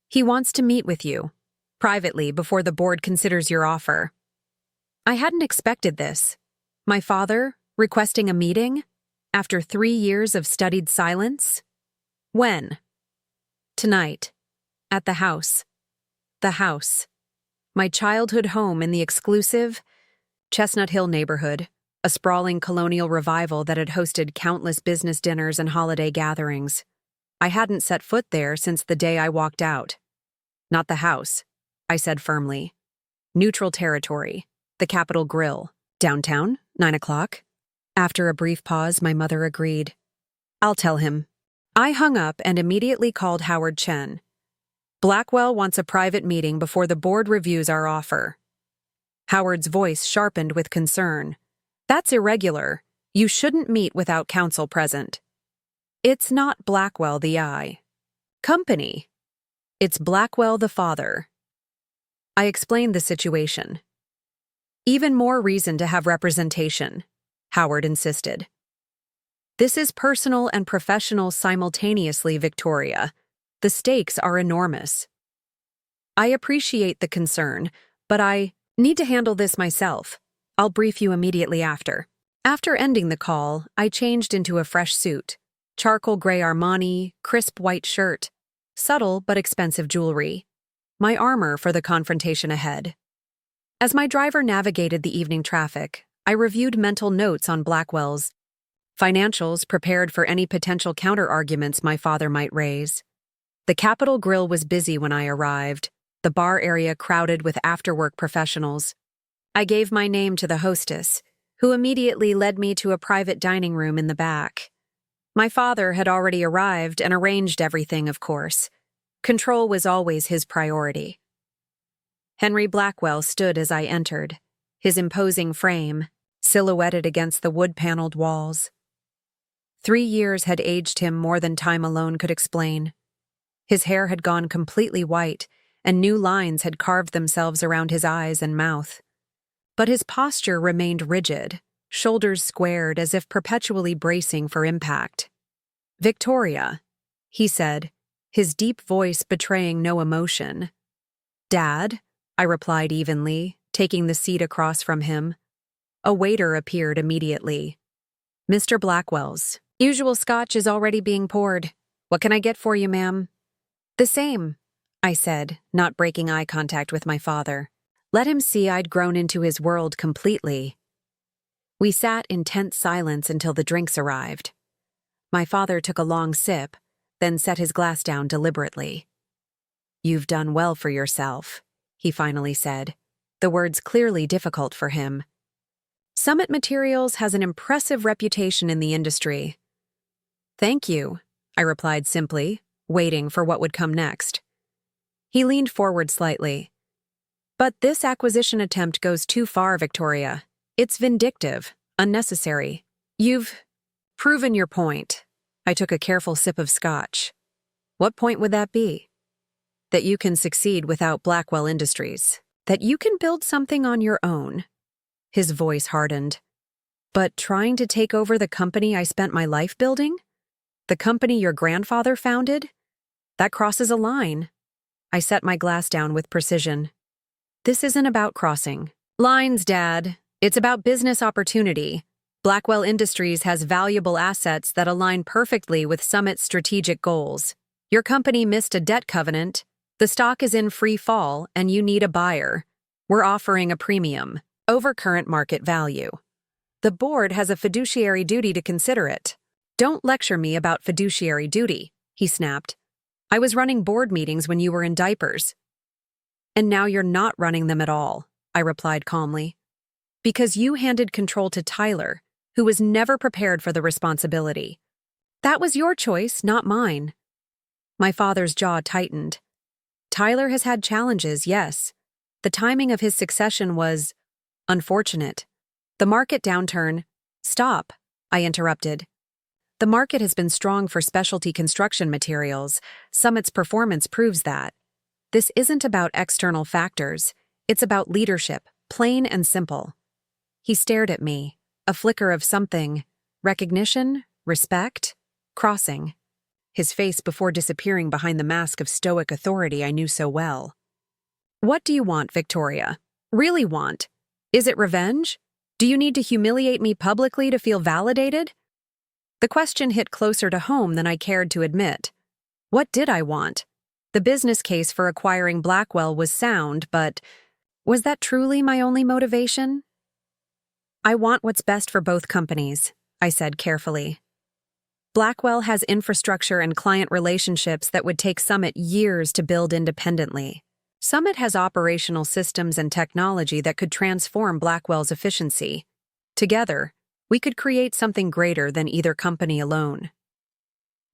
"He wants to meet with you, privately, before the board considers your offer." I hadn't expected this. My father requesting a meeting after 3 years of studied silence? When? Tonight. At the house. The house. My childhood home in the exclusive Chestnut Hill neighborhood, a sprawling colonial revival that had hosted countless business dinners and holiday gatherings. I hadn't set foot there since the day I walked out. "Not the house," I said firmly. "Neutral territory. The Capitol Grill. Downtown, 9 o'clock. After a brief pause, my mother agreed. "I'll tell him." I hung up and immediately called Howard Chen. "Blackwell wants a private meeting before the board reviews our offer." Howard's voice sharpened with concern. "That's irregular. You shouldn't meet without counsel present." "It's not Blackwell the company. It's Blackwell the father." I explained the situation. "Even more reason to have representation," Howard insisted. "This is personal and professional simultaneously, Victoria. The stakes are enormous." "I appreciate the concern, but I need to handle this myself. I'll brief you immediately after." After ending the call, I changed into a fresh suit. Charcoal gray Armani, crisp white shirt, subtle but expensive jewelry. My armor for the confrontation ahead. As my driver navigated the evening traffic, I reviewed mental notes on Blackwell's financials, prepared for any potential counter-arguments my father might raise. The Capitol Grill was busy when I arrived, the bar area crowded with after-work professionals. I gave my name to the hostess, who immediately led me to a private dining room in the back. My father had already arrived and arranged everything, of course. Control was always his priority. Henry Blackwell stood as I entered, his imposing frame silhouetted against the wood-paneled walls. 3 years had aged him more than time alone could explain. His hair had gone completely white, and new lines had carved themselves around his eyes and mouth. But his posture remained rigid, shoulders squared as if perpetually bracing for impact. "Victoria," he said, his deep voice betraying no emotion. "Dad," I replied evenly, taking the seat across from him. A waiter appeared immediately. "Mr. Blackwell's usual scotch is already being poured. What can I get for you, ma'am?" "The same," I said, not breaking eye contact with my father. Let him see I'd grown into his world completely. We sat in tense silence until the drinks arrived. My father took a long sip, then set his glass down deliberately. "You've done well for yourself," he finally said, the words clearly difficult for him. "Summit Materials has an impressive reputation in the industry." "Thank you," I replied simply, waiting for what would come next. He leaned forward slightly. "But this acquisition attempt goes too far, Victoria. It's vindictive, unnecessary. You've proven your point." I took a careful sip of scotch. "What point would that be?" "That you can succeed without Blackwell Industries. That you can build something on your own." His voice hardened. "But trying to take over the company I spent my life building? The company your grandfather founded? That crosses a line." I set my glass down with precision. "This isn't about crossing lines, Dad. It's about business opportunity. Blackwell Industries has valuable assets that align perfectly with Summit's strategic goals. Your company missed a debt covenant, the stock is in free fall, and you need a buyer. We're offering a premium over current market value. The board has a fiduciary duty to consider it." "Don't lecture me about fiduciary duty," he snapped. "I was running board meetings when you were in diapers." "And now you're not running them at all," I replied calmly. "Because you handed control to Tyler, who was never prepared for the responsibility. That was your choice, not mine." My father's jaw tightened. "Tyler has had challenges, yes. The timing of his succession was unfortunate. The market downturn—" "Stop," I interrupted. "The market has been strong for specialty construction materials. Summit's performance proves that. This isn't about external factors. It's about leadership, plain and simple." He stared at me, a flicker of something, recognition, respect, crossing. His face before disappearing behind the mask of stoic authority I knew so well. "What do you want, Victoria? Really want? Is it revenge? Do you need to humiliate me publicly to feel validated?" The question hit closer to home than I cared to admit. What did I want? The business case for acquiring Blackwell was sound, but was that truly my only motivation? "I want what's best for both companies," I said carefully. "Blackwell has infrastructure and client relationships that would take Summit years to build independently. Summit has operational systems and technology that could transform Blackwell's efficiency. Together, we could create something greater than either company alone."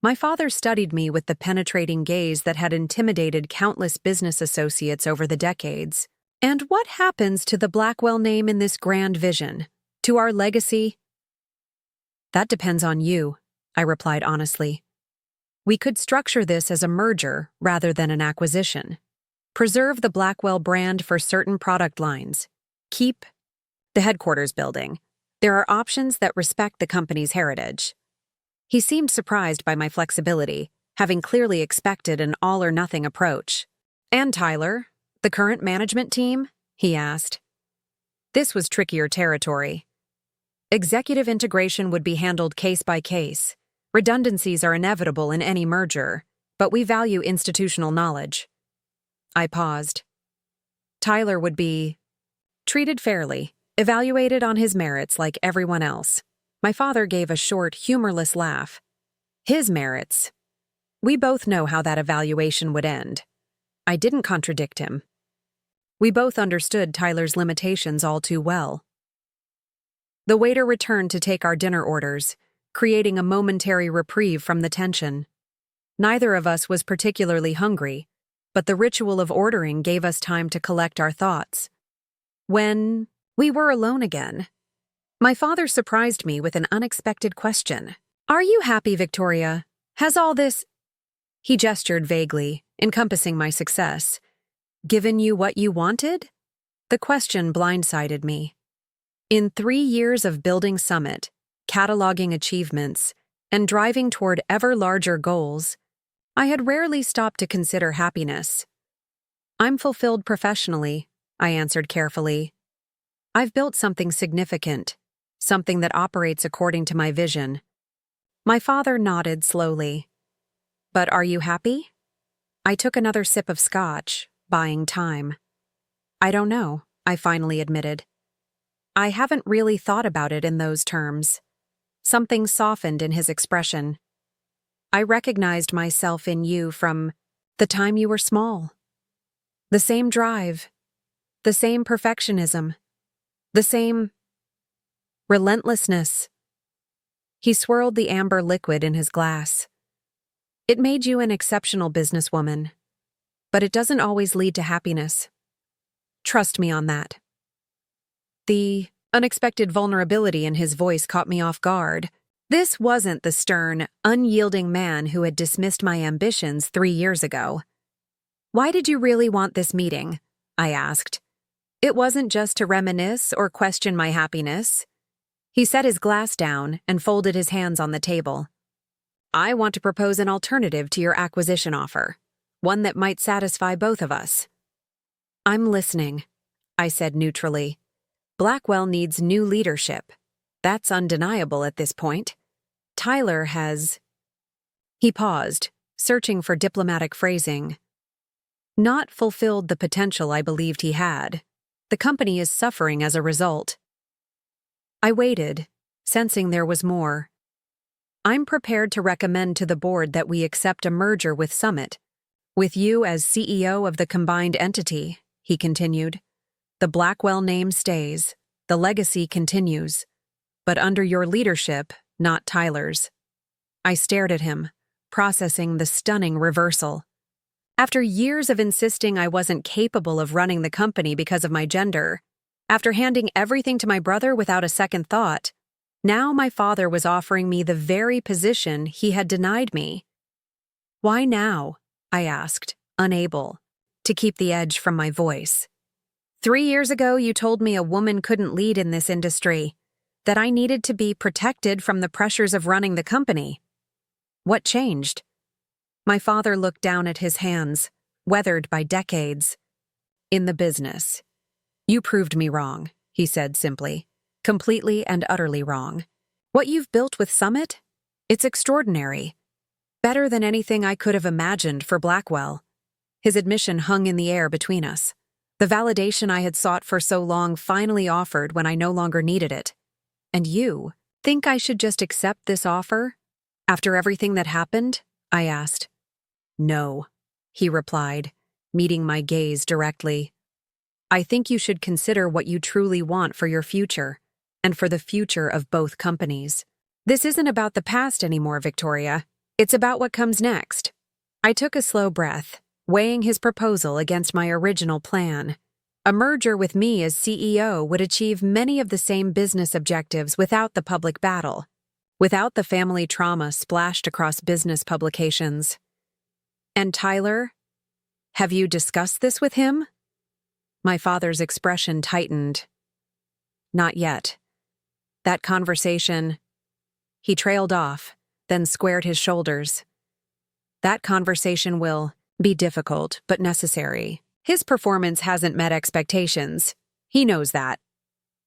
My father studied me with the penetrating gaze that had intimidated countless business associates over the decades. "And what happens to the Blackwell name in this grand vision? To our legacy?" "That depends on you," I replied honestly. "We could structure this as a merger rather than an acquisition. Preserve the Blackwell brand for certain product lines. Keep the headquarters building. There are options that respect the company's heritage." He seemed surprised by my flexibility, having clearly expected an all-or-nothing approach. "And Tyler, the current management team?" he asked. This was trickier territory. "Executive integration would be handled case by case. Redundancies are inevitable in any merger, but we value institutional knowledge." I paused. "Tyler would be treated fairly, evaluated on his merits like everyone else." My father gave a short, humorless laugh. "His merits. We both know how that evaluation would end." I didn't contradict him. We both understood Tyler's limitations all too well. The waiter returned to take our dinner orders, creating a momentary reprieve from the tension. Neither of us was particularly hungry, but the ritual of ordering gave us time to collect our thoughts. When we were alone again, my father surprised me with an unexpected question. "Are you happy, Victoria? Has all this—" He gestured vaguely, encompassing my success. "Given you what you wanted?" The question blindsided me. In 3 years of building Summit, cataloging achievements, and driving toward ever larger goals, I had rarely stopped to consider happiness. "I'm fulfilled professionally," I answered carefully. "I've built something significant, something that operates according to my vision." My father nodded slowly. "But are you happy?" I took another sip of scotch, buying time. "I don't know," I finally admitted. "I haven't really thought about it in those terms." Something softened in his expression. "I recognized myself in you from the time you were small. The same drive, the same perfectionism, the same relentlessness." He swirled the amber liquid in his glass. "It made you an exceptional businesswoman, but it doesn't always lead to happiness. Trust me on that." The unexpected vulnerability in his voice caught me off guard. This wasn't the stern, unyielding man who had dismissed my ambitions 3 years ago. "Why did you really want this meeting?" I asked. "It wasn't just to reminisce or question my happiness." He set his glass down and folded his hands on the table. "I want to propose an alternative to your acquisition offer, one that might satisfy both of us." "I'm listening," I said neutrally. "Blackwell needs new leadership. That's undeniable at this point. Tyler has—" He paused, searching for diplomatic phrasing. "Not fulfilled the potential I believed he had. The company is suffering as a result." I waited, sensing there was more. "I'm prepared to recommend to the board that we accept a merger with Summit, with you as CEO of the combined entity," he continued. "The Blackwell name stays, the legacy continues, but under your leadership, not Tyler's." I stared at him, processing the stunning reversal. After years of insisting I wasn't capable of running the company because of my gender, after handing everything to my brother without a second thought, now my father was offering me the very position he had denied me. "Why now?" I asked, unable to keep the edge from my voice. 3 years ago, you told me a woman couldn't lead in this industry, that I needed to be protected from the pressures of running the company. What changed?" My father looked down at his hands, weathered by decades. "In the business. You proved me wrong," he said simply. "Completely and utterly wrong. What you've built with Summit? It's extraordinary. Better than anything I could have imagined for Blackwell." His admission hung in the air between us. The validation I had sought for so long finally offered when I no longer needed it. "And you think I should just accept this offer? After everything that happened?" I asked. "No," he replied, meeting my gaze directly. "I think you should consider what you truly want for your future, and for the future of both companies. This isn't about the past anymore, Victoria. It's about what comes next." I took a slow breath, weighing his proposal against my original plan. A merger with me as CEO would achieve many of the same business objectives without the public battle, without the family trauma splashed across business publications. "And Tyler? Have you discussed this with him?" My father's expression tightened. "Not yet. That conversation—" He trailed off, then squared his shoulders. "That conversation will be difficult, but necessary. His performance hasn't met expectations. He knows that."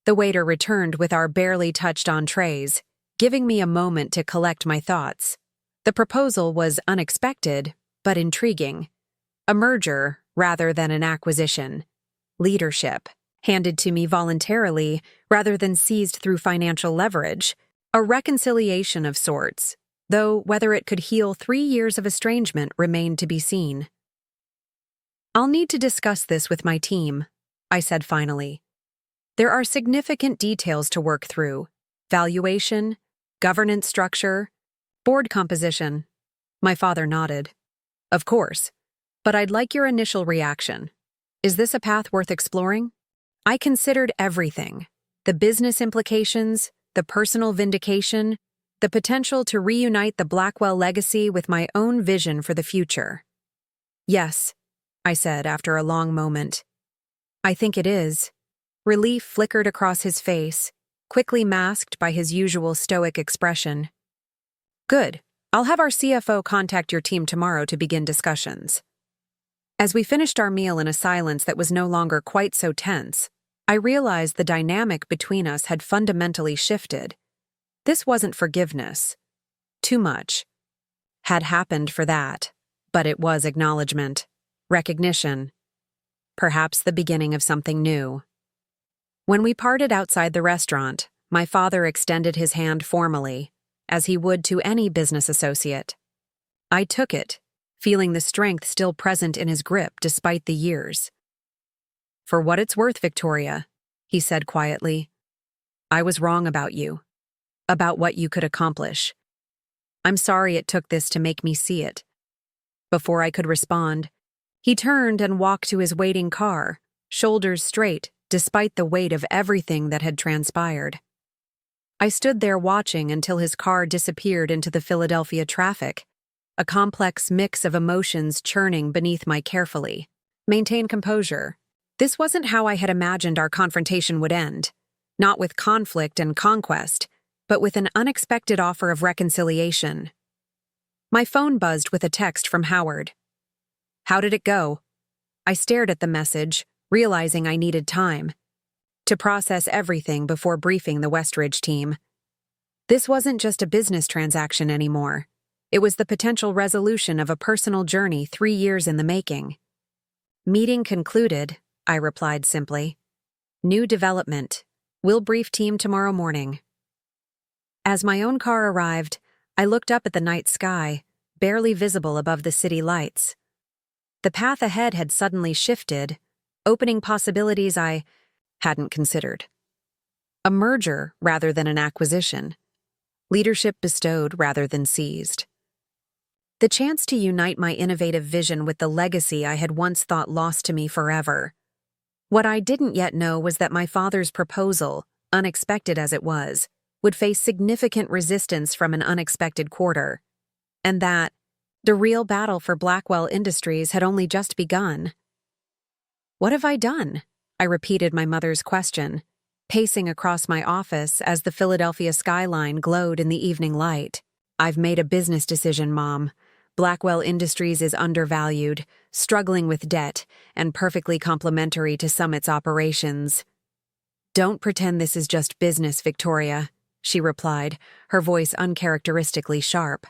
The waiter returned with our barely touched entrees, giving me a moment to collect my thoughts. The proposal was unexpected, but intriguing. A merger rather than an acquisition. Leadership, handed to me voluntarily rather than seized through financial leverage. A reconciliation of sorts, though whether it could heal 3 years of estrangement remained to be seen. "I'll need to discuss this with my team," I said finally. "There are significant details to work through: valuation, Governance structure? Board composition? My father nodded. Of course. But I'd like your initial reaction. Is this a path worth exploring? I considered everything. The business implications, the personal vindication, the potential to reunite the Blackwell legacy with my own vision for the future. Yes, I said after a long moment. I think it is. Relief flickered across his face, quickly masked by his usual stoic expression. Good. I'll have our CFO contact your team tomorrow to begin discussions. As we finished our meal in a silence that was no longer quite so tense, I realized the dynamic between us had fundamentally shifted. This wasn't forgiveness. Too much had happened for that, but it was acknowledgement, recognition, perhaps the beginning of something new. When we parted outside the restaurant, my father extended his hand formally, as he would to any business associate. I took it, feeling the strength still present in his grip despite the years. For what it's worth, Victoria, he said quietly, I was wrong about you, about what you could accomplish. I'm sorry it took this to make me see it. Before I could respond, he turned and walked to his waiting car, shoulders straight despite the weight of everything that had transpired. I stood there watching until his car disappeared into the Philadelphia traffic, a complex mix of emotions churning beneath my carefully maintained composure. This wasn't how I had imagined our confrontation would end, not with conflict and conquest, but with an unexpected offer of reconciliation. My phone buzzed with a text from Howard. How did it go? I stared at the message, realizing I needed time to process everything before briefing the Westridge team. This wasn't just a business transaction anymore. It was the potential resolution of a personal journey 3 years in the making. Meeting concluded, I replied simply. New development. We'll brief team tomorrow morning. As my own car arrived, I looked up at the night sky, barely visible above the city lights. The path ahead had suddenly shifted, opening possibilities I hadn't considered. A merger rather than an acquisition. Leadership bestowed rather than seized. The chance to unite my innovative vision with the legacy I had once thought lost to me forever. What I didn't yet know was that my father's proposal, unexpected as it was, would face significant resistance from an unexpected quarter, and that the real battle for Blackwell Industries had only just begun. What have I done? I repeated my mother's question, pacing across my office as the Philadelphia skyline glowed in the evening light. I've made a business decision, Mom. Blackwell Industries is undervalued, struggling with debt, and perfectly complementary to Summit's operations. Don't pretend this is just business, Victoria, she replied, her voice uncharacteristically sharp.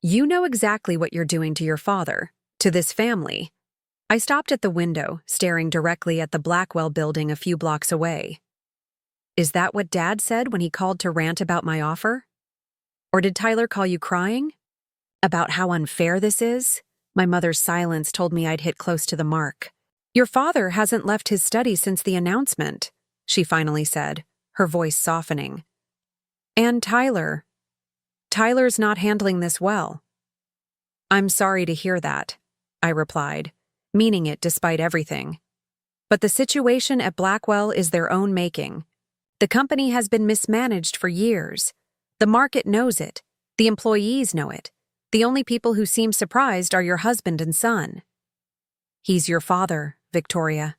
You know exactly what you're doing to your father, to this family. I stopped at the window, staring directly at the Blackwell building a few blocks away. Is that what Dad said when he called to rant about my offer? Or did Tyler call you crying? About how unfair this is? My mother's silence told me I'd hit close to the mark. Your father hasn't left his study since the announcement, she finally said, her voice softening. And Tyler's not handling this well. I'm sorry to hear that, I replied, meaning it despite everything. But the situation at Blackwell is their own making. The company has been mismanaged for years. The market knows it. The employees know it. The only people who seem surprised are your husband and son. He's your father, Victoria.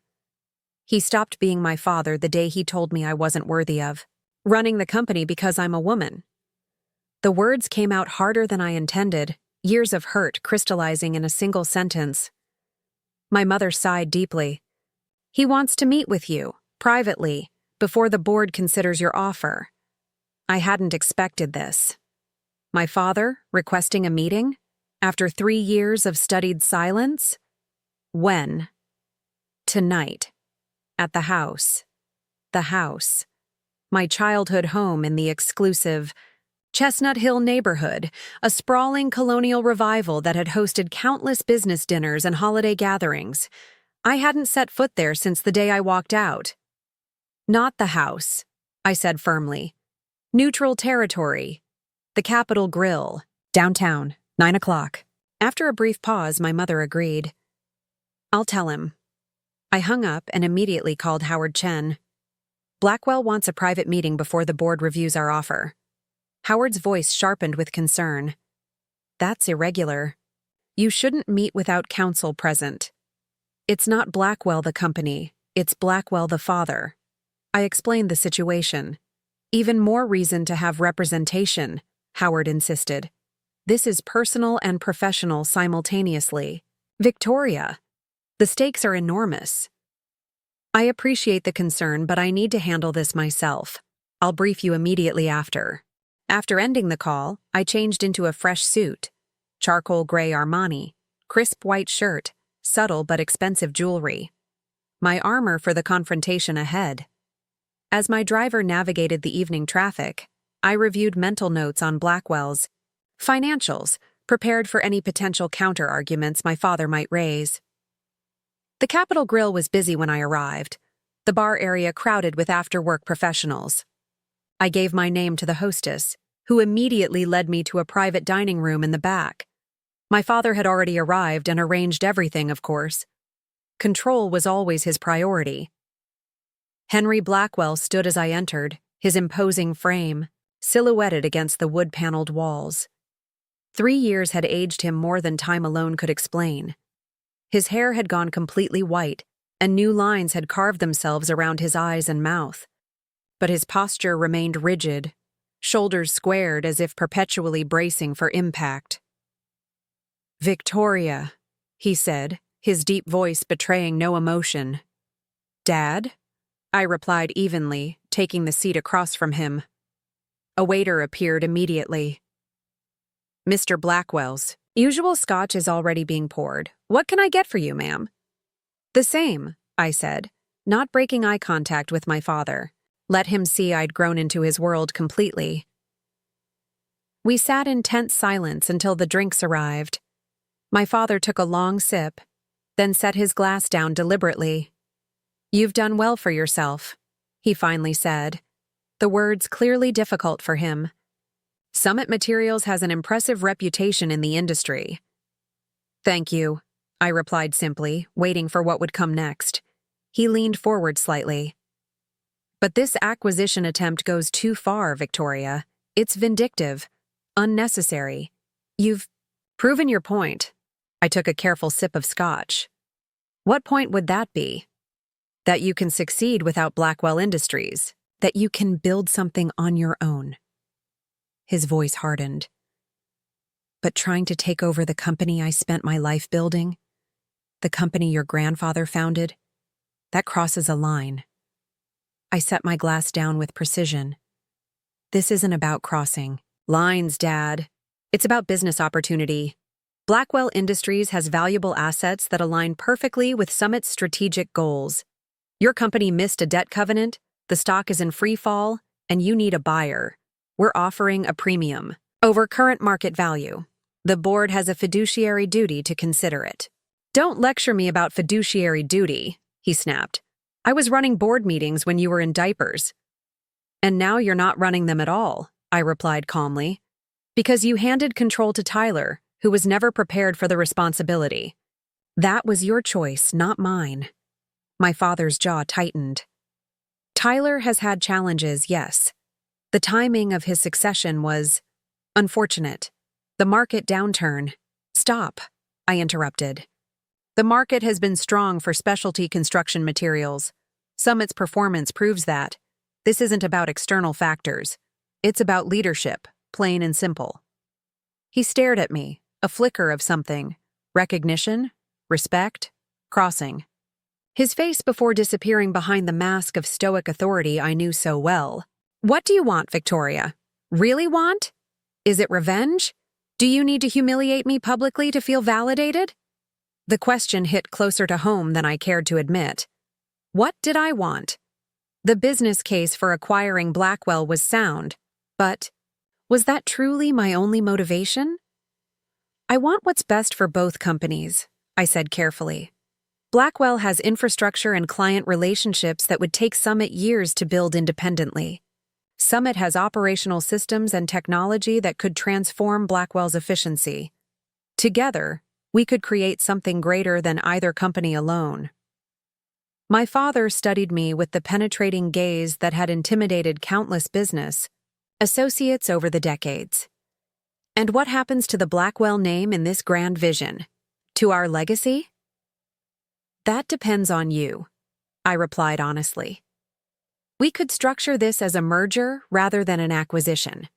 He stopped being my father the day he told me I wasn't worthy of running the company because I'm a woman. The words came out harder than I intended, years of hurt crystallizing in a single sentence. My mother sighed deeply. He wants to meet with you, privately, before the board considers your offer. I hadn't expected this. My father requesting a meeting? After 3 years of studied silence? When? Tonight. At the house. The house. My childhood home in the exclusive Chestnut Hill neighborhood, a sprawling colonial revival that had hosted countless business dinners and holiday gatherings. I hadn't set foot there since the day I walked out. Not the house, I said firmly. Neutral territory, The Capitol Grill, downtown, 9 o'clock. After a brief pause, my mother agreed. I'll tell him. I hung up and immediately called Howard Chen. Blackwell wants a private meeting before the board reviews our offer. Howard's voice sharpened with concern. That's irregular. You shouldn't meet without counsel present. It's not Blackwell the company, it's Blackwell the father. I explained the situation. Even more reason to have representation, Howard insisted. This is personal and professional simultaneously. Victoria, the stakes are enormous. I appreciate the concern, but I need to handle this myself. I'll brief you immediately after. After ending the call, I changed into a fresh suit. Charcoal gray Armani, crisp white shirt, subtle but expensive jewelry. My armor for the confrontation ahead. As my driver navigated the evening traffic, I reviewed mental notes on Blackwell's financials, prepared for any potential counter-arguments my father might raise. The Capitol Grill was busy when I arrived, the bar area crowded with after-work professionals. I gave my name to the hostess, who immediately led me to a private dining room in the back. My father had already arrived and arranged everything, of course. Control was always his priority. Henry Blackwell stood as I entered, his imposing frame, silhouetted against the wood-paneled walls. 3 years had aged him more than time alone could explain. His hair had gone completely white, and new lines had carved themselves around his eyes and mouth. But his posture remained rigid, shoulders squared as if perpetually bracing for impact. "Victoria," he said, his deep voice betraying no emotion. "Dad?" I replied evenly, taking the seat across from him. A waiter appeared immediately. "Mr. Blackwell's usual scotch is already being poured. What can I get for you, ma'am?" "The same," I said, not breaking eye contact with my father. Let him see I'd grown into his world completely. We sat in tense silence until the drinks arrived. My father took a long sip, then set his glass down deliberately. "You've done well for yourself," he finally said, the words clearly difficult for him. "Summit Materials has an impressive reputation in the industry." "Thank you," I replied simply, waiting for what would come next. He leaned forward slightly. "But this acquisition attempt goes too far, Victoria. It's vindictive, unnecessary. You've proven your point." I took a careful sip of scotch. "What point would that be?" "That you can succeed without Blackwell Industries, that you can build something on your own." His voice hardened. "But trying to take over the company I spent my life building, the company your grandfather founded, that crosses a line." I set my glass down with precision. "This isn't about crossing lines, Dad. It's about business opportunity. Blackwell Industries has valuable assets that align perfectly with Summit's strategic goals. Your company missed a debt covenant, the stock is in free fall, and you need a buyer. We're offering a premium over current market value. The board has a fiduciary duty to consider it." "Don't lecture me about fiduciary duty," he snapped. "I was running board meetings when you were in diapers." "And now you're not running them at all," I replied calmly, "because you handed control to Tyler, who was never prepared for the responsibility. That was your choice, not mine." My father's jaw tightened. Tyler has had challenges, yes. The timing of his succession was unfortunate. The market downturn. "Stop," I interrupted. "The market has been strong for specialty construction materials. Summit's performance proves that. This isn't about external factors. It's about leadership, plain and simple." He stared at me, a flicker of something. Recognition, respect, crossing. His face before disappearing behind the mask of stoic authority I knew so well. "What do you want, Victoria? Really want? Is it revenge? Do you need to humiliate me publicly to feel validated?" The question hit closer to home than I cared to admit. What did I want? The business case for acquiring Blackwell was sound, but was that truly my only motivation? "I want what's best for both companies," I said carefully. "Blackwell has infrastructure and client relationships that would take Summit years to build independently. Summit has operational systems and technology that could transform Blackwell's efficiency. Together, we could create something greater than either company alone. My father studied me with the penetrating gaze that had intimidated countless business associates over the decades. And what happens to the Blackwell name in this grand vision? To our legacy? That depends on you, I replied honestly. We could structure this as a merger rather than an acquisition.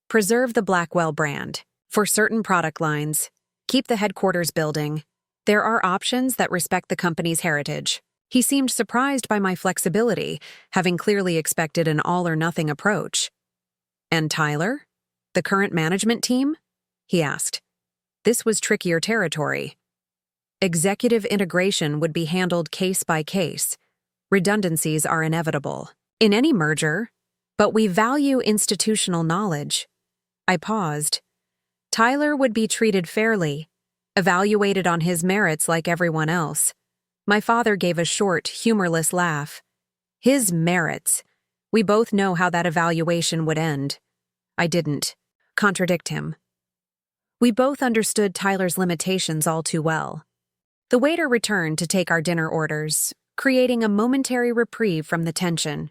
Preserve the Blackwell brand. For certain product lines, keep the headquarters building. There are options that respect the company's heritage. He seemed surprised by my flexibility, having clearly expected an all-or-nothing approach. And Tyler? The current management team? He asked. This was trickier territory. Executive integration would be handled case by case. Redundancies are inevitable in any merger, but we value institutional knowledge. I paused. Tyler would be treated fairly, evaluated on his merits like everyone else. My father gave a short, humorless laugh. His merits. We both know how that evaluation would end. I didn't contradict him. We both understood Tyler's limitations all too well. The waiter returned to take our dinner orders, creating a momentary reprieve from the tension.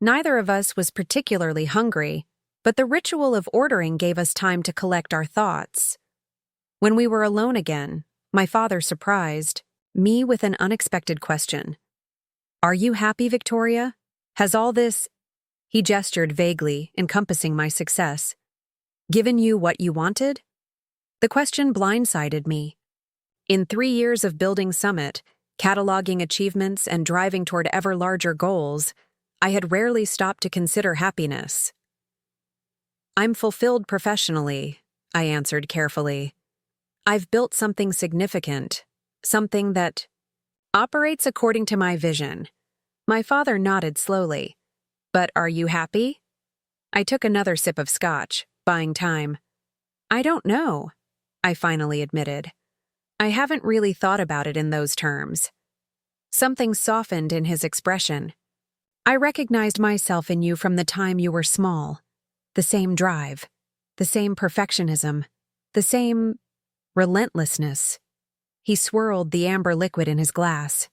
Neither of us was particularly hungry, but the ritual of ordering gave us time to collect our thoughts. When we were alone again, my father surprised me with an unexpected question. Are you happy, Victoria? Has all this, he gestured vaguely, encompassing my success, given you what you wanted? The question blindsided me. In 3 years of building Summit, cataloging achievements and driving toward ever larger goals, I had rarely stopped to consider happiness. I'm fulfilled professionally, I answered carefully. I've built something significant, something that operates according to my vision. My father nodded slowly. But are you happy? I took another sip of scotch, buying time. I don't know, I finally admitted. I haven't really thought about it in those terms. Something softened in his expression. I recognized myself in you from the time you were small. The same drive, the same perfectionism, the same relentlessness. He swirled the amber liquid in his glass.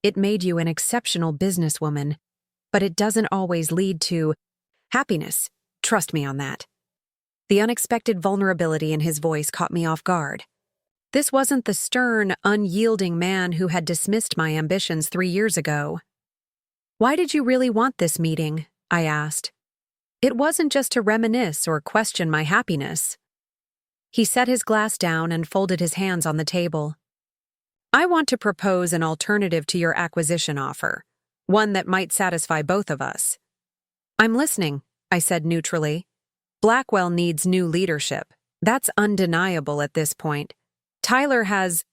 It made you an exceptional businesswoman, but it doesn't always lead to happiness. Trust me on that. The unexpected vulnerability in his voice caught me off guard. This wasn't the stern, unyielding man who had dismissed my ambitions 3 years ago. Why did you really want this meeting? I asked. It wasn't just to reminisce or question my happiness. He set his glass down and folded his hands on the table. I want to propose an alternative to your acquisition offer, one that might satisfy both of us. I'm listening, I said neutrally. Blackwell needs new leadership. That's undeniable at this point. Tyler has...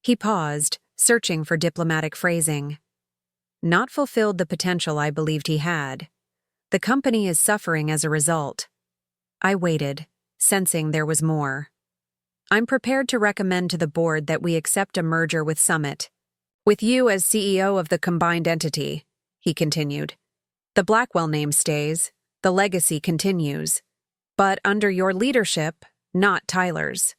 He paused, searching for diplomatic phrasing. Not fulfilled the potential I believed he had. The company is suffering as a result. I waited, sensing there was more. I'm prepared to recommend to the board that we accept a merger with Summit. With you as CEO of the combined entity, he continued. The Blackwell name stays, the legacy continues. But under your leadership, not Tyler's.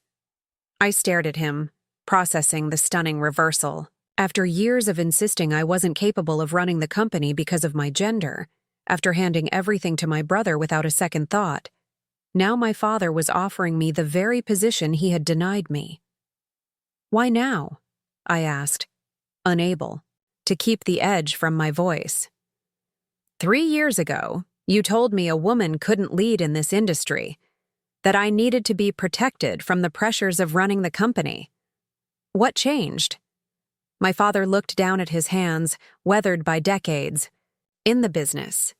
I stared at him, processing the stunning reversal. After years of insisting I wasn't capable of running the company because of my gender, after handing everything to my brother without a second thought, now my father was offering me the very position he had denied me. Why now? I asked, unable to keep the edge from my voice. 3 years ago, you told me a woman couldn't lead in this industry, that I needed to be protected from the pressures of running the company. What changed? My father looked down at his hands, weathered by decades, in the business.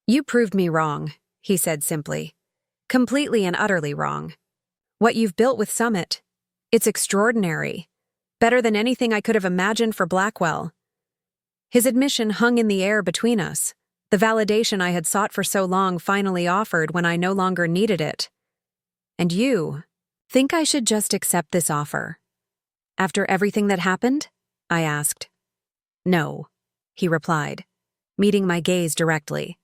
You proved me wrong, he said simply. Completely and utterly wrong. What you've built with Summit, it's extraordinary. Better than anything I could have imagined for Blackwell. His admission hung in the air between us. The validation I had sought for so long finally offered when I no longer needed it. And you think I should just accept this offer? After everything that happened? I asked. No, he replied, meeting my gaze directly.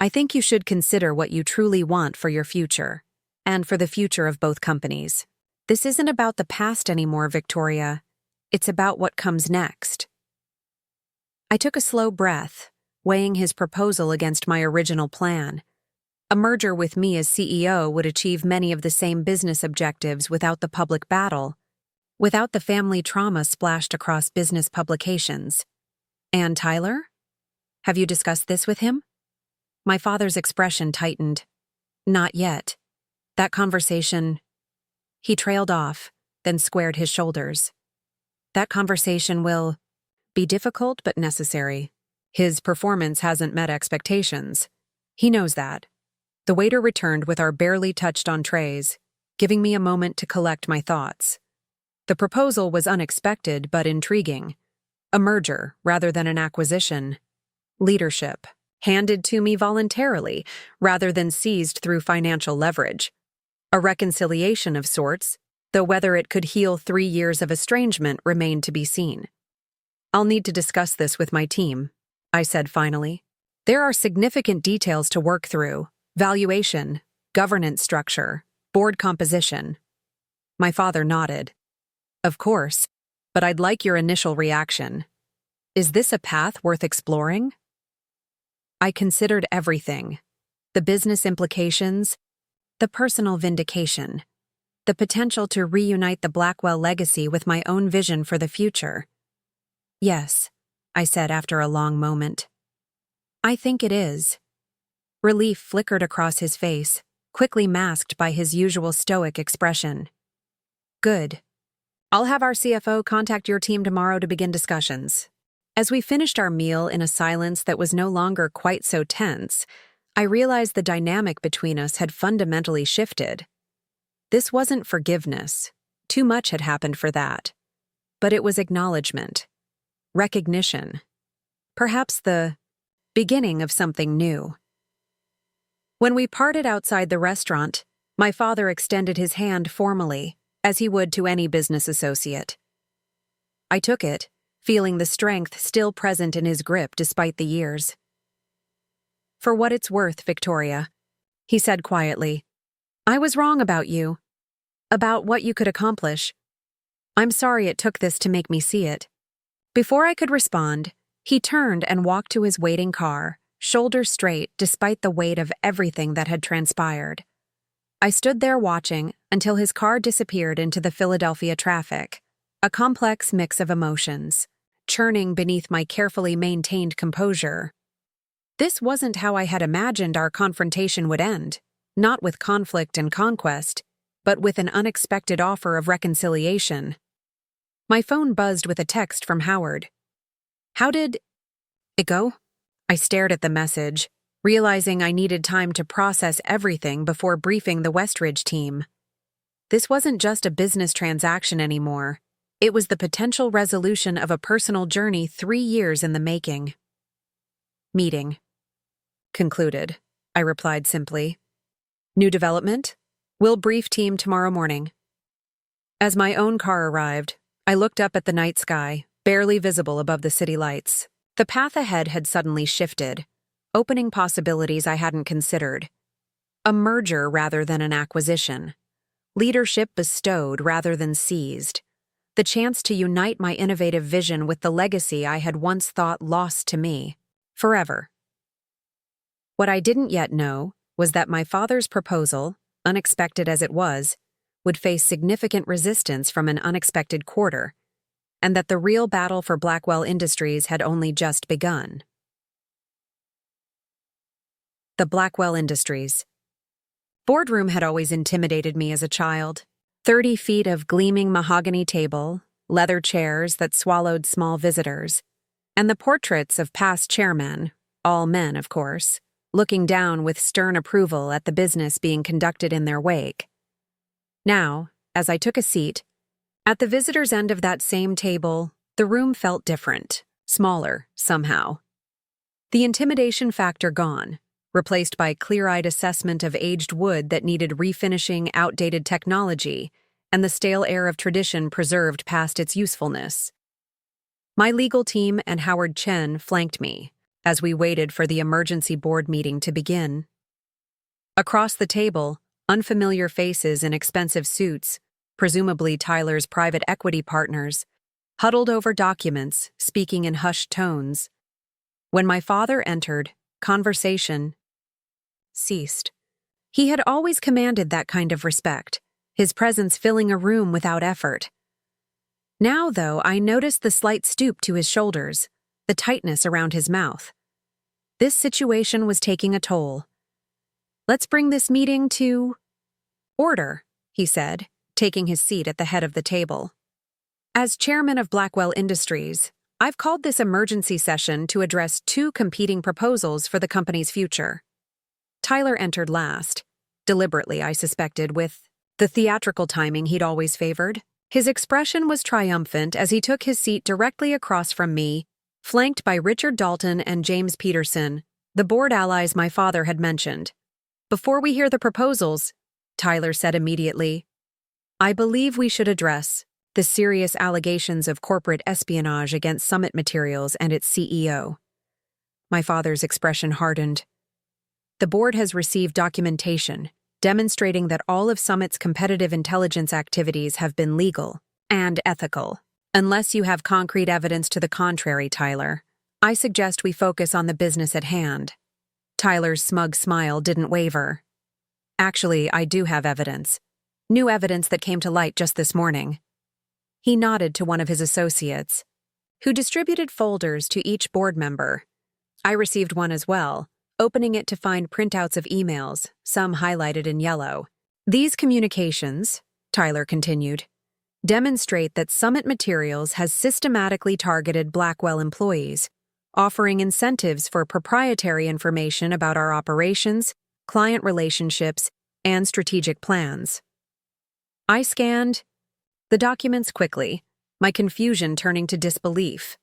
I think you should consider what you truly want for your future, and for the future of both companies. This isn't about the past anymore, Victoria. It's about what comes next. I took a slow breath, weighing his proposal against my original plan. A merger with me as CEO would achieve many of the same business objectives without the public battle, without the family trauma splashed across business publications. And Tyler? Have you discussed this with him? My father's expression tightened. Not yet. That conversation... He trailed off, then squared his shoulders. That conversation will be difficult but necessary. His performance hasn't met expectations. He knows that. The waiter returned with our barely touched-on trays, giving me a moment to collect my thoughts. The proposal was unexpected but intriguing. A merger rather than an acquisition. Leadership, handed to me voluntarily rather than seized through financial leverage. A reconciliation of sorts, though whether it could heal 3 years of estrangement remained to be seen. I'll need to discuss this with my team, I said finally. There are significant details to work through: valuation, governance structure, board composition. My father nodded. Of course, but I'd like your initial reaction. Is this a path worth exploring? I considered everything: the business implications, the personal vindication, the potential to reunite the Blackwell legacy with my own vision for the future. Yes, I said after a long moment. I think it is. Relief flickered across his face, quickly masked by his usual stoic expression. Good. I'll have our CFO contact your team tomorrow to begin discussions. As we finished our meal in a silence that was no longer quite so tense, I realized the dynamic between us had fundamentally shifted. This wasn't forgiveness. Too much had happened for that. But it was acknowledgement. Recognition. Perhaps the beginning of something new. When we parted outside the restaurant, my father extended his hand formally, as he would to any business associate. I took it, feeling the strength still present in his grip despite the years. For what it's worth, Victoria, he said quietly, I was wrong about you. About what you could accomplish. I'm sorry it took this to make me see it. Before I could respond, he turned and walked to his waiting car, shoulders straight despite the weight of everything that had transpired. I stood there watching until his car disappeared into the Philadelphia traffic, a complex mix of emotions, churning beneath my carefully maintained composure. This wasn't how I had imagined our confrontation would end, not with conflict and conquest, but with an unexpected offer of reconciliation. My phone buzzed with a text from Howard. How did it go? I stared at the message, realizing I needed time to process everything before briefing the Westridge team. This wasn't just a business transaction anymore. It was the potential resolution of a personal journey 3 years in the making. Meeting. Concluded, I replied simply. New development? We'll brief team tomorrow morning. As my own car arrived, I looked up at the night sky, barely visible above the city lights. The path ahead had suddenly shifted, opening possibilities I hadn't considered. A merger rather than an acquisition. Leadership bestowed rather than seized. The chance to unite my innovative vision with the legacy I had once thought lost to me, forever. What I didn't yet know was that my father's proposal, unexpected as it was, would face significant resistance from an unexpected quarter, and that the real battle for Blackwell Industries had only just begun. The Blackwell Industries. Boardroom had always intimidated me as a child. 30 feet of gleaming mahogany table, leather chairs that swallowed small visitors, and the portraits of past chairmen, all men, of course, looking down with stern approval at the business being conducted in their wake. Now, as I took a seat, at the visitor's end of that same table, the room felt different, smaller, somehow. The intimidation factor gone, replaced by clear-eyed assessment of aged wood that needed refinishing outdated technology, and the stale air of tradition preserved past its usefulness. My legal team and Howard Chen flanked me, as we waited for the emergency board meeting to begin. Across the table, unfamiliar faces in expensive suits, presumably Tyler's private equity partners, huddled over documents, speaking in hushed tones. When my father entered, conversation ceased. He had always commanded that kind of respect, his presence filling a room without effort. Now, though, I noticed the slight stoop to his shoulders, the tightness around his mouth. This situation was taking a toll. "Let's bring this meeting to order," he said, taking his seat at the head of the table. "As chairman of Blackwell Industries, I've called this emergency session to address two competing proposals for the company's future." Tyler entered last, deliberately, I suspected, with the theatrical timing he'd always favored. His expression was triumphant as he took his seat directly across from me, flanked by Richard Dalton and James Peterson, the board allies my father had mentioned. "Before we hear the proposals," Tyler said immediately, "I believe we should address the serious allegations of corporate espionage against Summit Materials and its CEO." My father's expression hardened. "The board has received documentation demonstrating that all of Summit's competitive intelligence activities have been legal and ethical. Unless you have concrete evidence to the contrary, Tyler, I suggest we focus on the business at hand." Tyler's smug smile didn't waver. "Actually, I do have evidence. New evidence that came to light just this morning." He nodded to one of his associates, who distributed folders to each board member. I received one as well, opening it to find printouts of emails, some highlighted in yellow. "These communications," Tyler continued, "demonstrate that Summit Materials has systematically targeted Blackwell employees, offering incentives for proprietary information about our operations, client relationships, and strategic plans." I scanned the documents quickly, my confusion turning to disbelief.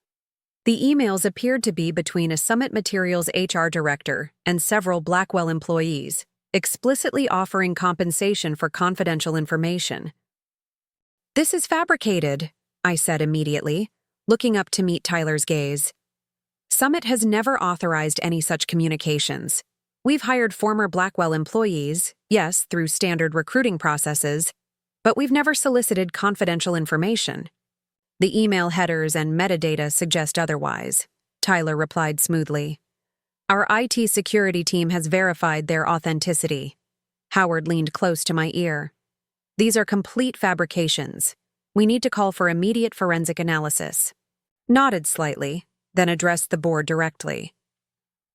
The emails appeared to be between a Summit Materials HR director and several Blackwell employees, explicitly offering compensation for confidential information. "This is fabricated," I said immediately, looking up to meet Tyler's gaze. "Summit has never authorized any such communications. We've hired former Blackwell employees, yes, through standard recruiting processes, but we've never solicited confidential information." "The email headers and metadata suggest otherwise," Tyler replied smoothly. "Our IT security team has verified their authenticity." Howard leaned close to my ear. "These are complete fabrications. We need to call for immediate forensic analysis." Nodded slightly, then addressed the board directly.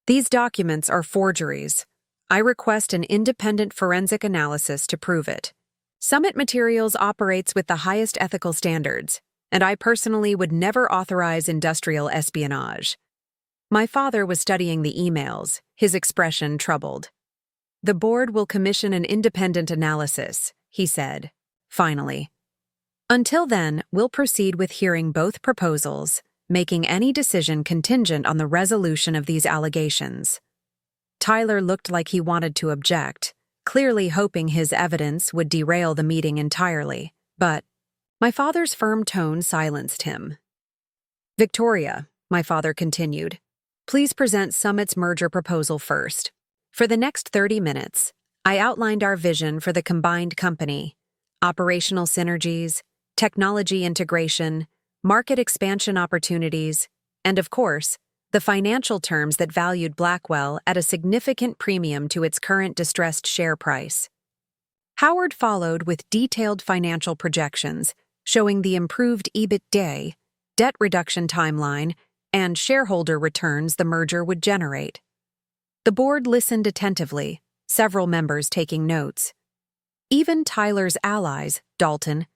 "These documents are forgeries. I request an independent forensic analysis to prove it. Summit Materials operates with the highest ethical standards, and I personally would never authorize industrial espionage." My father was studying the emails, his expression troubled. "The board will commission an independent analysis," he said, finally. "Until then, we'll proceed with hearing both proposals, making any decision contingent on the resolution of these allegations." Tyler looked like he wanted to object, clearly hoping his evidence would derail the meeting entirely, but my father's firm tone silenced him. "Victoria," my father continued, "please present Summit's merger proposal first." For the next 30 minutes, I outlined our vision for the combined company: operational synergies, technology integration, market expansion opportunities, and of course, the financial terms that valued Blackwell at a significant premium to its current distressed share price. Howard followed with detailed financial projections showing the improved EBITDA, debt reduction timeline, and shareholder returns the merger would generate. The board listened attentively, several members taking notes. Even Tyler's allies, Dalton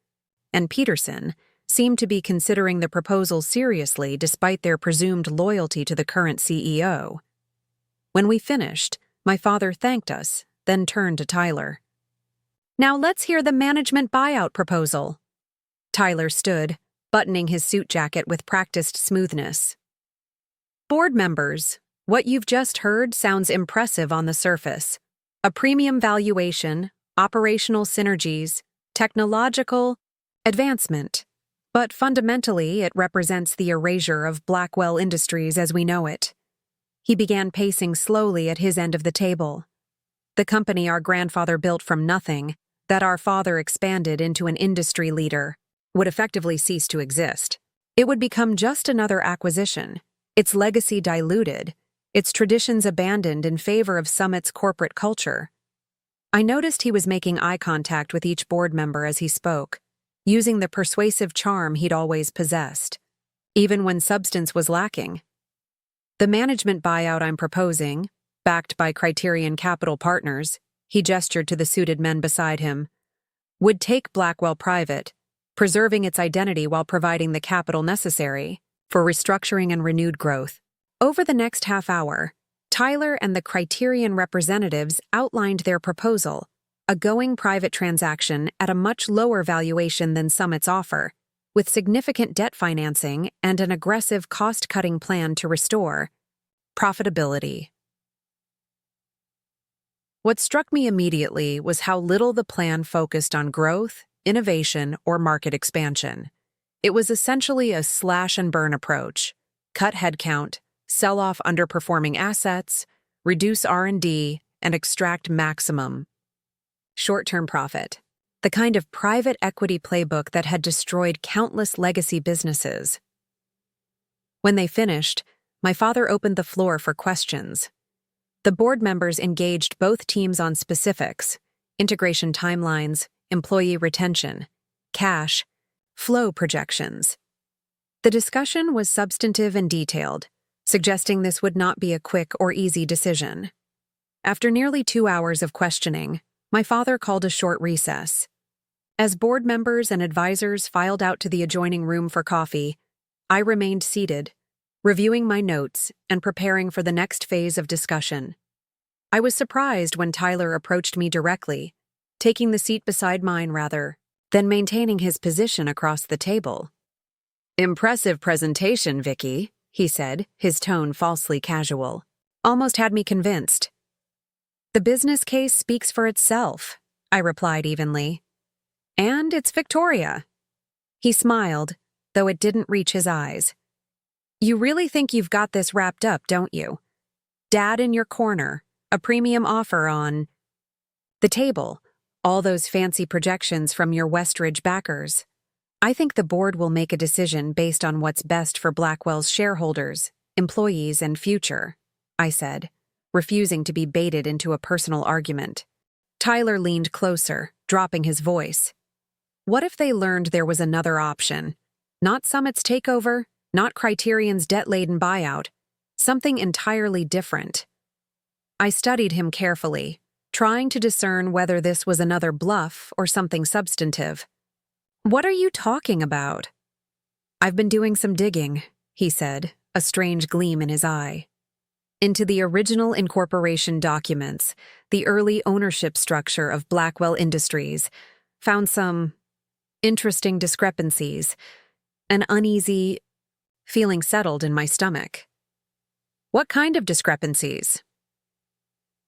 and Peterson, seemed to be considering the proposal seriously despite their presumed loyalty to the current CEO. When we finished, my father thanked us, then turned to Tyler. "Now let's hear the management buyout proposal." Tyler stood, buttoning his suit jacket with practiced smoothness. "Board members, what you've just heard sounds impressive on the surface. A premium valuation, operational synergies, technological advancement. But fundamentally, it represents the erasure of Blackwell Industries as we know it." He began pacing slowly at his end of the table. The company our grandfather built from nothing, that our father expanded into an industry leader, would effectively cease to exist. It would become just another acquisition, its legacy diluted, its traditions abandoned in favor of Summit's corporate culture. I noticed he was making eye contact with each board member as he spoke, using the persuasive charm he'd always possessed, even when substance was lacking. The management buyout I'm proposing, backed by Criterion Capital Partners, he gestured to the suited men beside him, would take Blackwell private, preserving its identity while providing the capital necessary for restructuring and renewed growth. Over the next half hour, Tyler and the Criterion representatives outlined their proposal, a going private transaction at a much lower valuation than Summit's offer, with significant debt financing and an aggressive cost-cutting plan to restore profitability. What struck me immediately was how little the plan focused on growth, innovation, or market expansion. It was essentially a slash-and-burn approach: cut headcount, sell off underperforming assets, reduce R&D, and extract maximum short-term profit. The kind of private equity playbook that had destroyed countless legacy businesses. When they finished, my father opened the floor for questions. The board members engaged both teams on specifics: integration timelines, employee retention, cash, flow projections. The discussion was substantive and detailed, suggesting this would not be a quick or easy decision. After nearly 2 hours of questioning, my father called a short recess. As board members and advisors filed out to the adjoining room for coffee, I remained seated, reviewing my notes and preparing for the next phase of discussion. I was surprised when Tyler approached me directly, taking the seat beside mine rather than maintaining his position across the table. "Impressive presentation, Vicky," he said, his tone falsely casual. "Almost had me convinced." "The business case speaks for itself," I replied evenly. "And it's Victoria." He smiled, though it didn't reach his eyes. "You really think you've got this wrapped up, don't you? Dad in your corner, a premium offer on the table, all those fancy projections from your Westridge backers. I think the board will make a decision based on what's best for Blackwell's shareholders, employees, and future," I said, refusing to be baited into a personal argument. Tyler leaned closer, dropping his voice. "What if they learned there was another option? Not Summit's takeover, not Criterion's debt-laden buyout, something entirely different." I studied him carefully, trying to discern whether this was another bluff or something substantive. "What are you talking about?" "I've been doing some digging," he said, a strange gleam in his eye. "Into the original incorporation documents, the early ownership structure of Blackwell Industries, found some interesting discrepancies, an uneasy feeling settled in my stomach." "What kind of discrepancies?"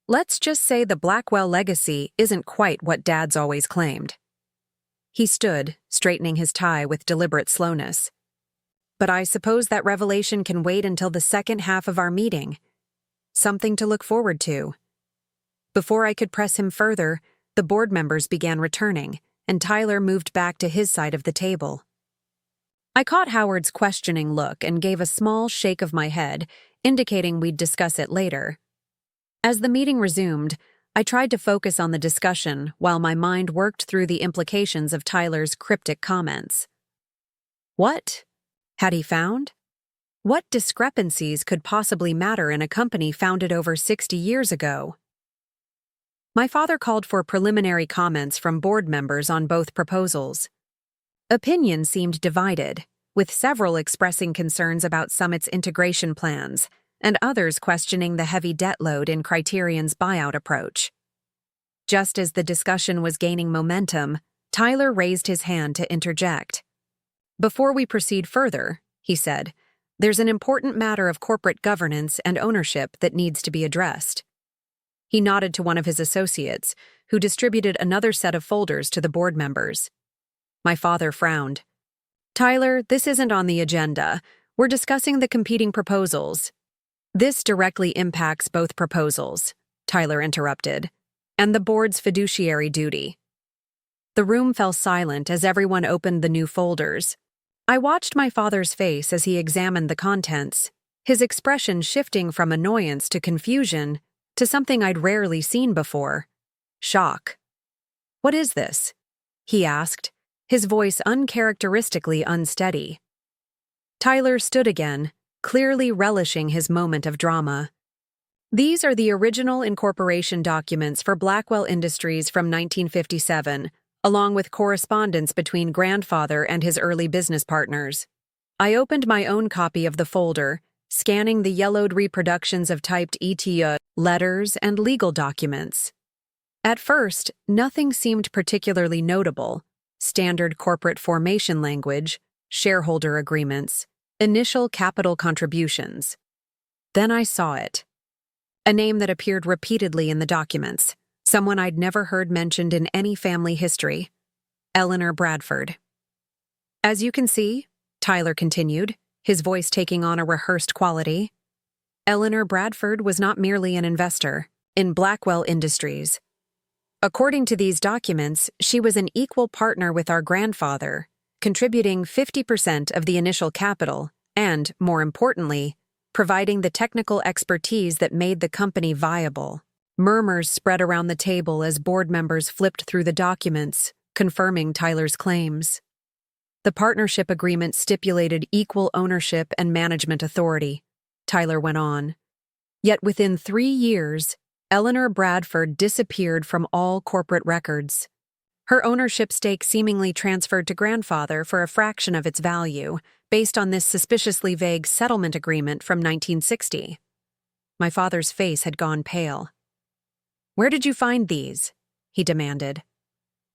"Let's just say the Blackwell legacy isn't quite what Dad's always claimed." He stood, straightening his tie with deliberate slowness. "But I suppose that revelation can wait until the second half of our meeting. Something to look forward to." Before I could press him further, the board members began returning, and Tyler moved back to his side of the table. I caught Howard's questioning look and gave a small shake of my head, indicating we'd discuss it later. As the meeting resumed, I tried to focus on the discussion while my mind worked through the implications of Tyler's cryptic comments. What had he found? What discrepancies could possibly matter in a company founded over 60 years ago? My father called for preliminary comments from board members on both proposals. Opinion seemed divided, with several expressing concerns about Summit's integration plans, and others questioning the heavy debt load in Criterion's buyout approach. Just as the discussion was gaining momentum, Tyler raised his hand to interject. "Before we proceed further," he said, "there's an important matter of corporate governance and ownership that needs to be addressed." He nodded to one of his associates, who distributed another set of folders to the board members. My father frowned. "Tyler, this isn't on the agenda. We're discussing the competing proposals." This directly impacts both proposals, Tyler interrupted, and the board's fiduciary duty. The room fell silent as everyone opened the new folders. I watched my father's face as he examined the contents, his expression shifting from annoyance to confusion to something I'd rarely seen before: shock. "What is this?" he asked, his voice uncharacteristically unsteady. Tyler stood again, clearly relishing his moment of drama. "These are the original incorporation documents for Blackwell Industries from 1957, along with correspondence between grandfather and his early business partners." I opened my own copy of the folder, scanning the yellowed reproductions of typed ETA, letters, and legal documents. At first, nothing seemed particularly notable: standard corporate formation language, shareholder agreements, initial capital contributions. Then I saw it. A name that appeared repeatedly in the documents, someone I'd never heard mentioned in any family history: Eleanor Bradford. "As you can see," Tyler continued, his voice taking on a rehearsed quality, "Eleanor Bradford was not merely an investor in Blackwell Industries. According to these documents, she was an equal partner with our grandfather, contributing 50% of the initial capital and, more importantly, providing the technical expertise that made the company viable." Murmurs spread around the table as board members flipped through the documents, confirming Tyler's claims. The partnership agreement stipulated equal ownership and management authority, Tyler went on. Yet within 3 years, Eleanor Bradford disappeared from all corporate records. Her ownership stake seemingly transferred to grandfather for a fraction of its value, based on this suspiciously vague settlement agreement from 1960. My father's face had gone pale. "Where did you find these?" he demanded.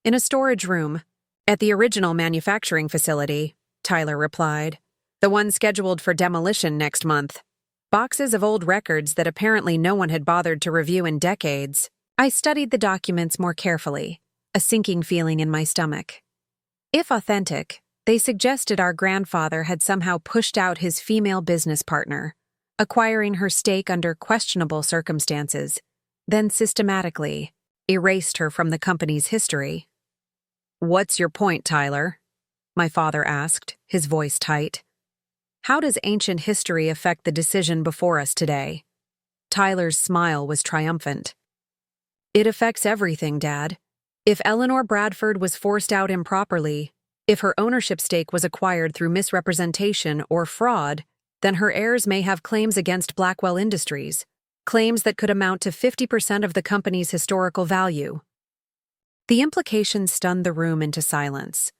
"In a storage room, at the original manufacturing facility," Tyler replied. "The one scheduled for demolition next month. Boxes of old records that apparently no one had bothered to review in decades." I studied the documents more carefully, a sinking feeling in my stomach. If authentic, they suggested our grandfather had somehow pushed out his female business partner, acquiring her stake under questionable circumstances, then systematically erased her from the company's history. "What's your point, Tyler?" my father asked, his voice tight. "How does ancient history affect the decision before us today?" Tyler's smile was triumphant. "It affects everything, Dad. If Eleanor Bradford was forced out improperly, if her ownership stake was acquired through misrepresentation or fraud, then her heirs may have claims against Blackwell Industries, claims that could amount to 50% of the company's historical value." The implication stunned the room into silence.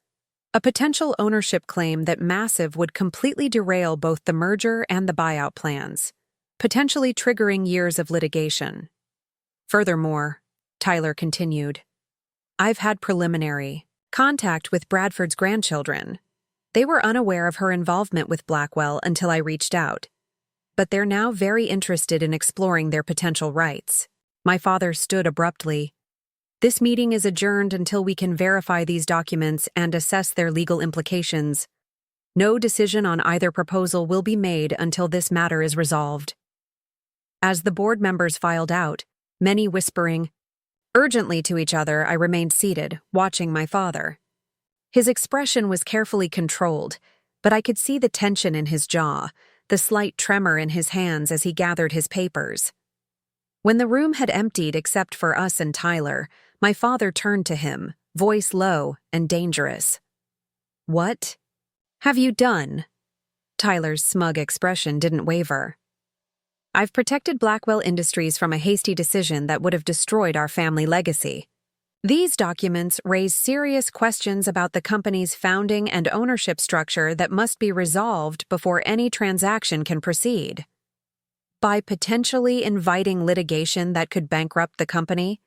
A potential ownership claim that massive would completely derail both the merger and the buyout plans, potentially triggering years of litigation. "Furthermore," Tyler continued, "I've had preliminary contact with Bradford's grandchildren. They were unaware of her involvement with Blackwell until I reached out, but they're now very interested in exploring their potential rights." My father stood abruptly. "This meeting is adjourned until we can verify these documents and assess their legal implications. No decision on either proposal will be made until this matter is resolved." As the board members filed out, many whispering urgently to each other, I remained seated, watching my father. His expression was carefully controlled, but I could see the tension in his jaw, the slight tremor in his hands as he gathered his papers. When the room had emptied except for us and Tyler, my father turned to him, voice low and dangerous. "What have you done?" Tyler's smug expression didn't waver. "I've protected Blackwell Industries from a hasty decision that would have destroyed our family legacy. These documents raise serious questions about the company's founding and ownership structure that must be resolved before any transaction can proceed. By potentially inviting litigation that could bankrupt the company,"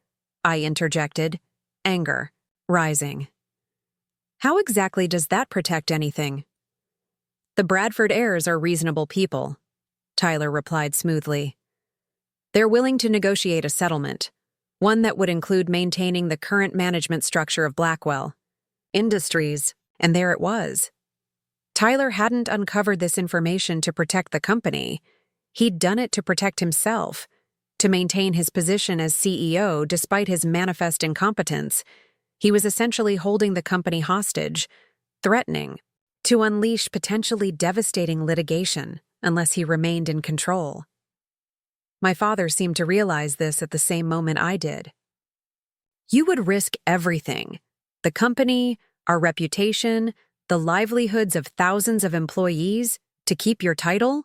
I interjected, anger rising. "How exactly does that protect anything?" "The Bradford heirs are reasonable people," Tyler replied smoothly. "They're willing to negotiate a settlement, one that would include maintaining the current management structure of Blackwell Industries," and there it was. Tyler hadn't uncovered this information to protect the company. He'd done it to protect himself, to maintain his position as CEO despite his manifest incompetence. He was essentially holding the company hostage, threatening to unleash potentially devastating litigation unless he remained in control. My father seemed to realize this at the same moment I did. You would risk everything: the company, our reputation, the livelihoods of thousands of employees, to keep your title?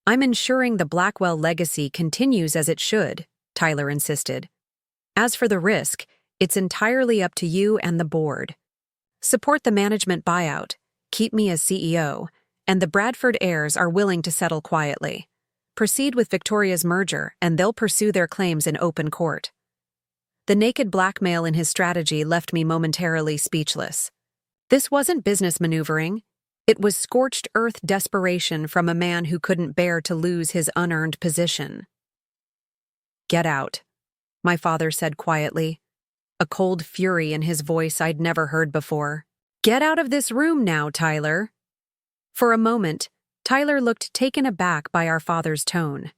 I'm ensuring the Blackwell legacy continues as it should, Tyler insisted. As for the risk, it's entirely up to you and the board. Support the management buyout, keep me as CEO, and the Bradford heirs are willing to settle quietly. Proceed with Victoria's merger, and they'll pursue their claims in open court. The naked blackmail in his strategy left me momentarily speechless. This wasn't business maneuvering. It was scorched earth desperation from a man who couldn't bear to lose his unearned position. Get out, my father said quietly, a cold fury in his voice I'd never heard before. Get out of this room now, Tyler. For a moment, Tyler looked taken aback by our father's tone.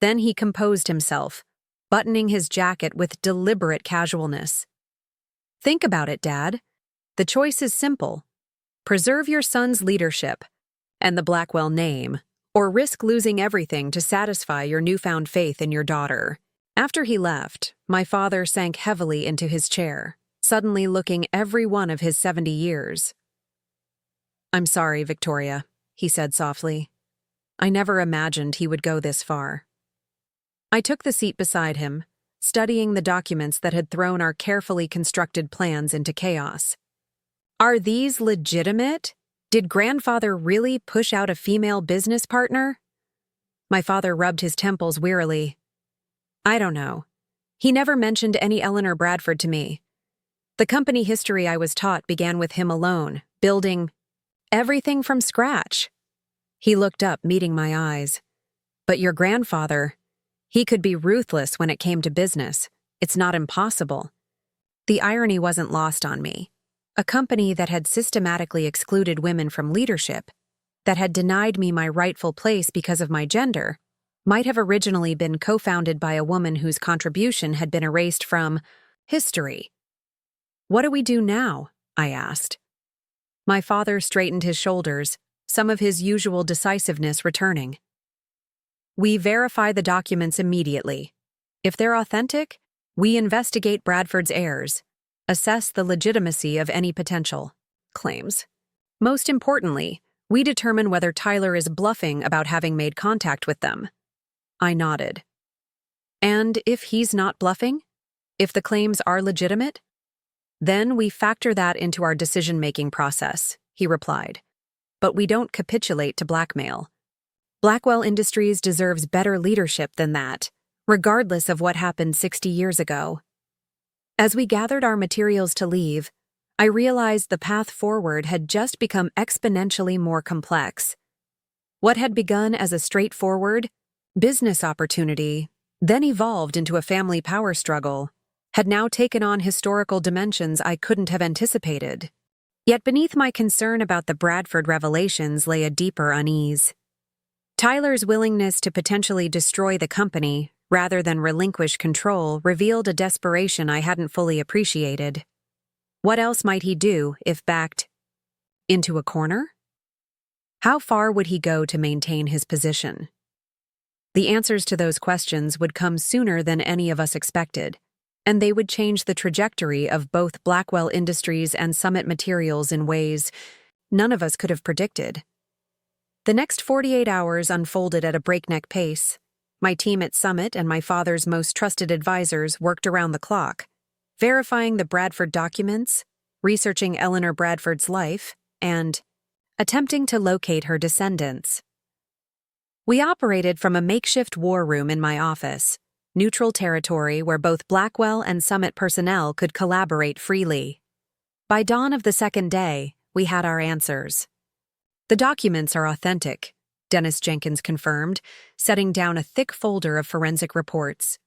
Then he composed himself, buttoning his jacket with deliberate casualness. Think about it, Dad. The choice is simple. Preserve your son's leadership and the Blackwell name, or risk losing everything to satisfy your newfound faith in your daughter. After he left, my father sank heavily into his chair, suddenly looking every one of his 70 years. I'm sorry, Victoria, he said softly. I never imagined he would go this far. I took the seat beside him, studying the documents that had thrown our carefully constructed plans into chaos. Are these legitimate? Did grandfather really push out a female business partner? My father rubbed his temples wearily. I don't know. He never mentioned any Eleanor Bradford to me. The company history I was taught began with him alone, building everything from scratch. He looked up, meeting my eyes. But your grandfather, he could be ruthless when it came to business. It's not impossible. The irony wasn't lost on me. A company that had systematically excluded women from leadership, that had denied me my rightful place because of my gender, might have originally been co-founded by a woman whose contribution had been erased from history. What do we do now? I asked. My father straightened his shoulders, some of his usual decisiveness returning. We verify the documents immediately. If they're authentic, we investigate Bradford's heirs, assess the legitimacy of any potential claims. Most importantly, we determine whether Tyler is bluffing about having made contact with them. I nodded. And if he's not bluffing? If the claims are legitimate? Then we factor that into our decision-making process, he replied. But we don't capitulate to blackmail. Blackwell Industries deserves better leadership than that, regardless of what happened 60 years ago. As we gathered our materials to leave, I realized the path forward had just become exponentially more complex. What had begun as a straightforward business opportunity, then evolved into a family power struggle, had now taken on historical dimensions I couldn't have anticipated. Yet beneath my concern about the Bradford revelations lay a deeper unease. Tyler's willingness to potentially destroy the company, rather than relinquish control, revealed a desperation I hadn't fully appreciated. What else might he do if backed into a corner? How far would he go to maintain his position? The answers to those questions would come sooner than any of us expected, and they would change the trajectory of both Blackwell Industries and Summit Materials in ways none of us could have predicted. The next 48 hours unfolded at a breakneck pace. My team at Summit and my father's most trusted advisors worked around the clock, verifying the Bradford documents, researching Eleanor Bradford's life, and attempting to locate her descendants. We operated from a makeshift war room in my office, neutral territory where both Blackwell and Summit personnel could collaborate freely. By dawn of the second day, we had our answers. The documents are authentic, Dennis Jenkins confirmed, setting down a thick folder of forensic reports.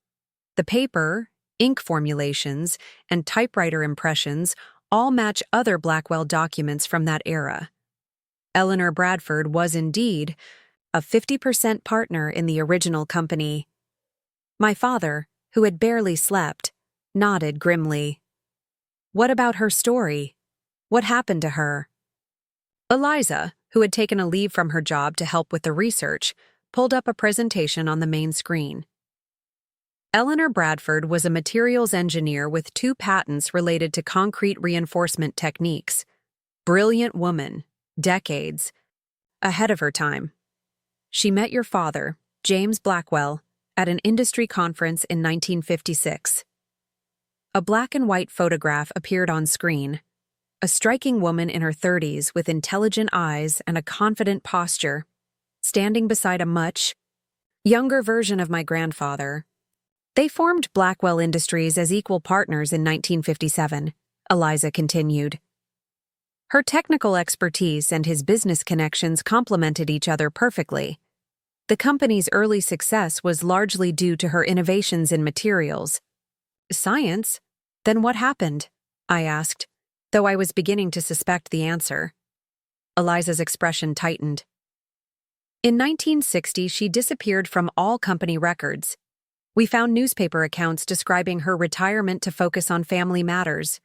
The paper, ink formulations, and typewriter impressions all match other Blackwell documents from that era. Eleanor Bradford was indeed a 50% partner in the original company. My father, who had barely slept, nodded grimly. What about her story? What happened to her? Eliza, who had taken a leave from her job to help with the research, pulled up a presentation on the main screen. Eleanor Bradford was a materials engineer with 2 patents related to concrete reinforcement techniques. Brilliant woman, decades ahead of her time. She met your father, James Blackwell, at an industry conference in 1956. A black and white photograph appeared on screen. A striking woman in her 30s with intelligent eyes and a confident posture, standing beside a much younger version of my grandfather. They formed Blackwell Industries as equal partners in 1957, Eliza continued. Her technical expertise and his business connections complemented each other perfectly. The company's early success was largely due to her innovations in materials. Science? Then what happened? I asked, though I was beginning to suspect the answer. Eliza's expression tightened. In 1960, she disappeared from all company records. We found newspaper accounts describing her retirement to focus on family matters.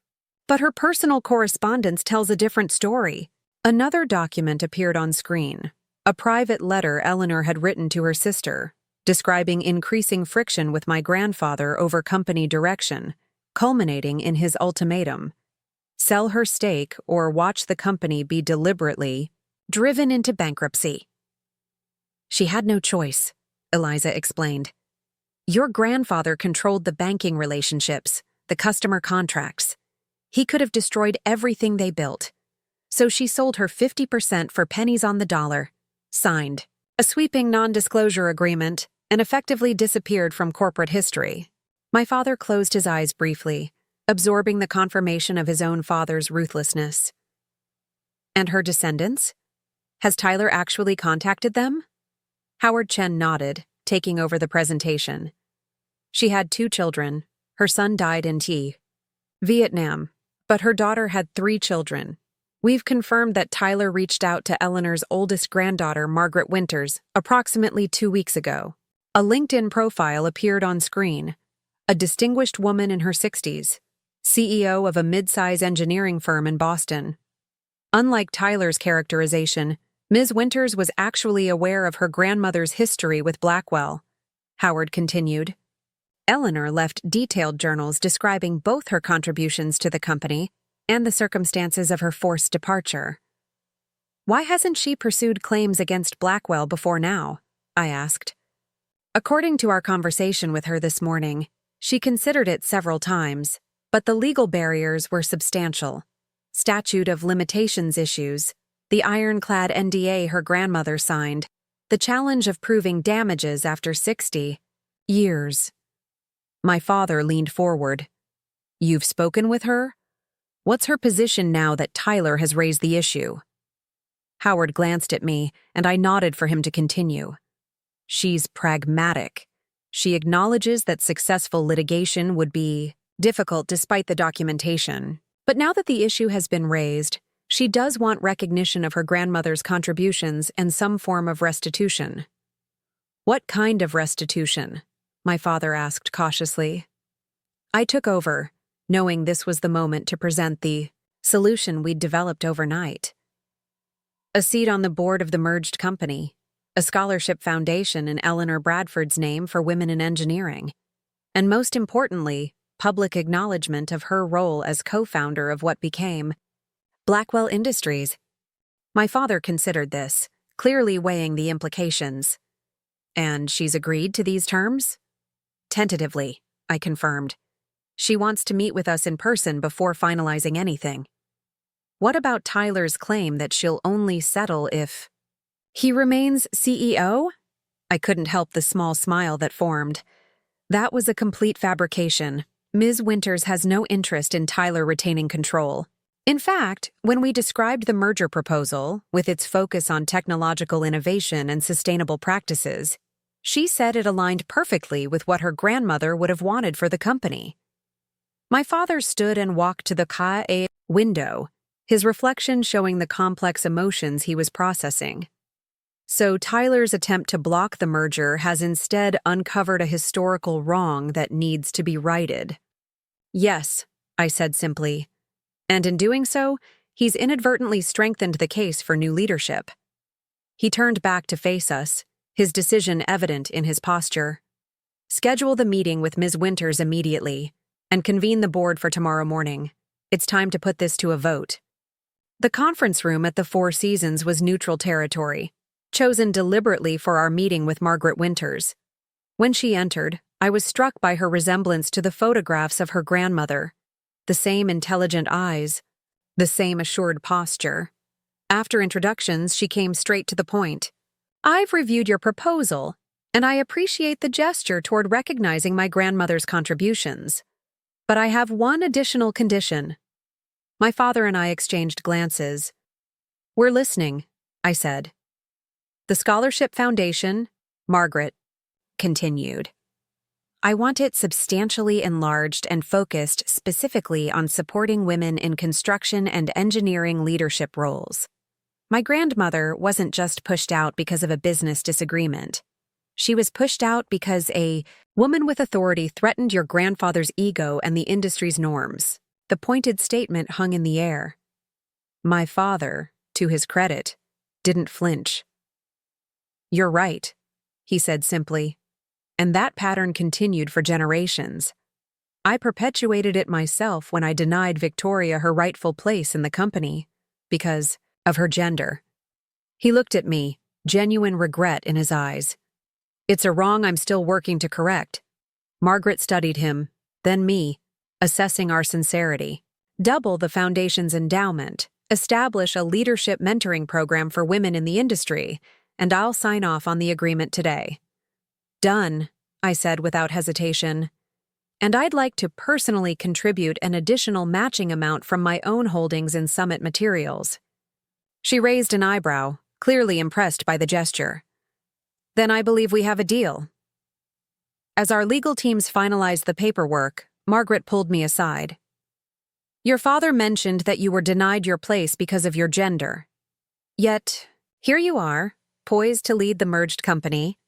But her personal correspondence tells a different story. Another document appeared on screen, a private letter Eleanor had written to her sister, describing increasing friction with my grandfather over company direction, culminating in his ultimatum: sell her stake or watch the company be deliberately driven into bankruptcy. She had no choice, Eliza explained. Your grandfather controlled the banking relationships, the customer contracts. He could have destroyed everything they built. So she sold her 50% for pennies on the dollar, signed a sweeping non-disclosure agreement, and effectively disappeared from corporate history. My father closed his eyes briefly, absorbing the confirmation of his own father's ruthlessness. And her descendants? Has Tyler actually contacted them? Howard Chen nodded, taking over the presentation. She had 2 children. Her son died in Vietnam, but her daughter had 3 children. We've confirmed that Tyler reached out to Eleanor's oldest granddaughter, Margaret Winters, approximately 2 weeks ago. A LinkedIn profile appeared on screen. A distinguished woman in her 60s, CEO of a mid-size engineering firm in Boston. Unlike Tyler's characterization, Ms. Winters was actually aware of her grandmother's history with Blackwell, Howard continued. Eleanor left detailed journals describing both her contributions to the company and the circumstances of her forced departure. Why hasn't she pursued claims against Blackwell before now? I asked. According to our conversation with her this morning, she considered it several times, but the legal barriers were substantial. Statute of limitations issues, the ironclad NDA her grandmother signed, the challenge of proving damages after 60 years. My father leaned forward. You've spoken with her? What's her position now that Tyler has raised the issue? Howard glanced at me, and I nodded for him to continue. She's pragmatic. She acknowledges that successful litigation would be difficult despite the documentation. But now that the issue has been raised, she does want recognition of her grandmother's contributions and some form of restitution. What kind of restitution? My father asked cautiously. I took over, knowing this was the moment to present the solution we'd developed overnight. A seat on the board of the merged company, a scholarship foundation in Eleanor Bradford's name for women in engineering, and most importantly, public acknowledgement of her role as co-founder of what became Blackwell Industries. My father considered this, clearly weighing the implications. And she's agreed to these terms? Tentatively, I confirmed. She wants to meet with us in person before finalizing anything. What about Tyler's claim that she'll only settle if he remains CEO? I couldn't help the small smile that formed. That was a complete fabrication. Ms. Winters has no interest in Tyler retaining control. In fact, when we described the merger proposal, with its focus on technological innovation and sustainable practices, she said it aligned perfectly with what her grandmother would have wanted for the company. My father stood and walked to the window, his reflection showing the complex emotions he was processing. So Tyler's attempt to block the merger has instead uncovered a historical wrong that needs to be righted. Yes, I said simply. And in doing so, he's inadvertently strengthened the case for new leadership. He turned back to face us, his decision evident in his posture. Schedule the meeting with Ms. Winters immediately, and convene the board for tomorrow morning. It's time to put this to a vote. The conference room at the Four Seasons was neutral territory, chosen deliberately for our meeting with Margaret Winters. When she entered, I was struck by her resemblance to the photographs of her grandmother. The same intelligent eyes, the same assured posture. After introductions, she came straight to the point. I've reviewed your proposal, and I appreciate the gesture toward recognizing my grandmother's contributions. But I have one additional condition. My father and I exchanged glances. We're listening, I said. The Scholarship Foundation, Margaret continued. I want it substantially enlarged and focused specifically on supporting women in construction and engineering leadership roles. My grandmother wasn't just pushed out because of a business disagreement. She was pushed out because a woman with authority threatened your grandfather's ego and the industry's norms. The pointed statement hung in the air. My father, to his credit, didn't flinch. You're right, he said simply. And that pattern continued for generations. I perpetuated it myself when I denied Victoria her rightful place in the company, because of her gender. He looked at me, genuine regret in his eyes. It's a wrong I'm still working to correct. Margaret studied him, then me, assessing our sincerity. Double the foundation's endowment, establish a leadership mentoring program for women in the industry, and I'll sign off on the agreement today. Done, I said without hesitation. And I'd like to personally contribute an additional matching amount from my own holdings in Summit Materials. She raised an eyebrow, clearly impressed by the gesture. Then I believe we have a deal. As our legal teams finalized the paperwork, Margaret pulled me aside. Your father mentioned that you were denied your place because of your gender. Yet, here you are, poised to lead the merged company.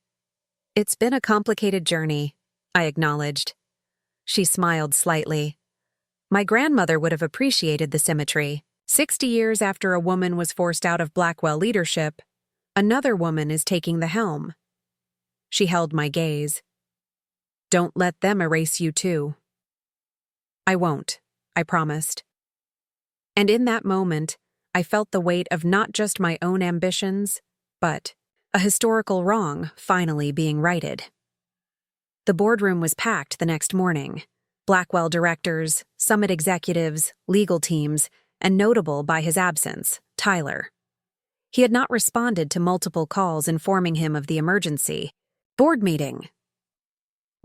It's been a complicated journey, I acknowledged. She smiled slightly. My grandmother would have appreciated the symmetry. 60 years after a woman was forced out of Blackwell leadership, another woman is taking the helm. She held my gaze. Don't let them erase you too. I won't, I promised. And in that moment, I felt the weight of not just my own ambitions, but a historical wrong finally being righted. The boardroom was packed the next morning. Blackwell directors, Summit executives, legal teams, and notable by his absence, Tyler. He had not responded to multiple calls informing him of the emergency. Board meeting.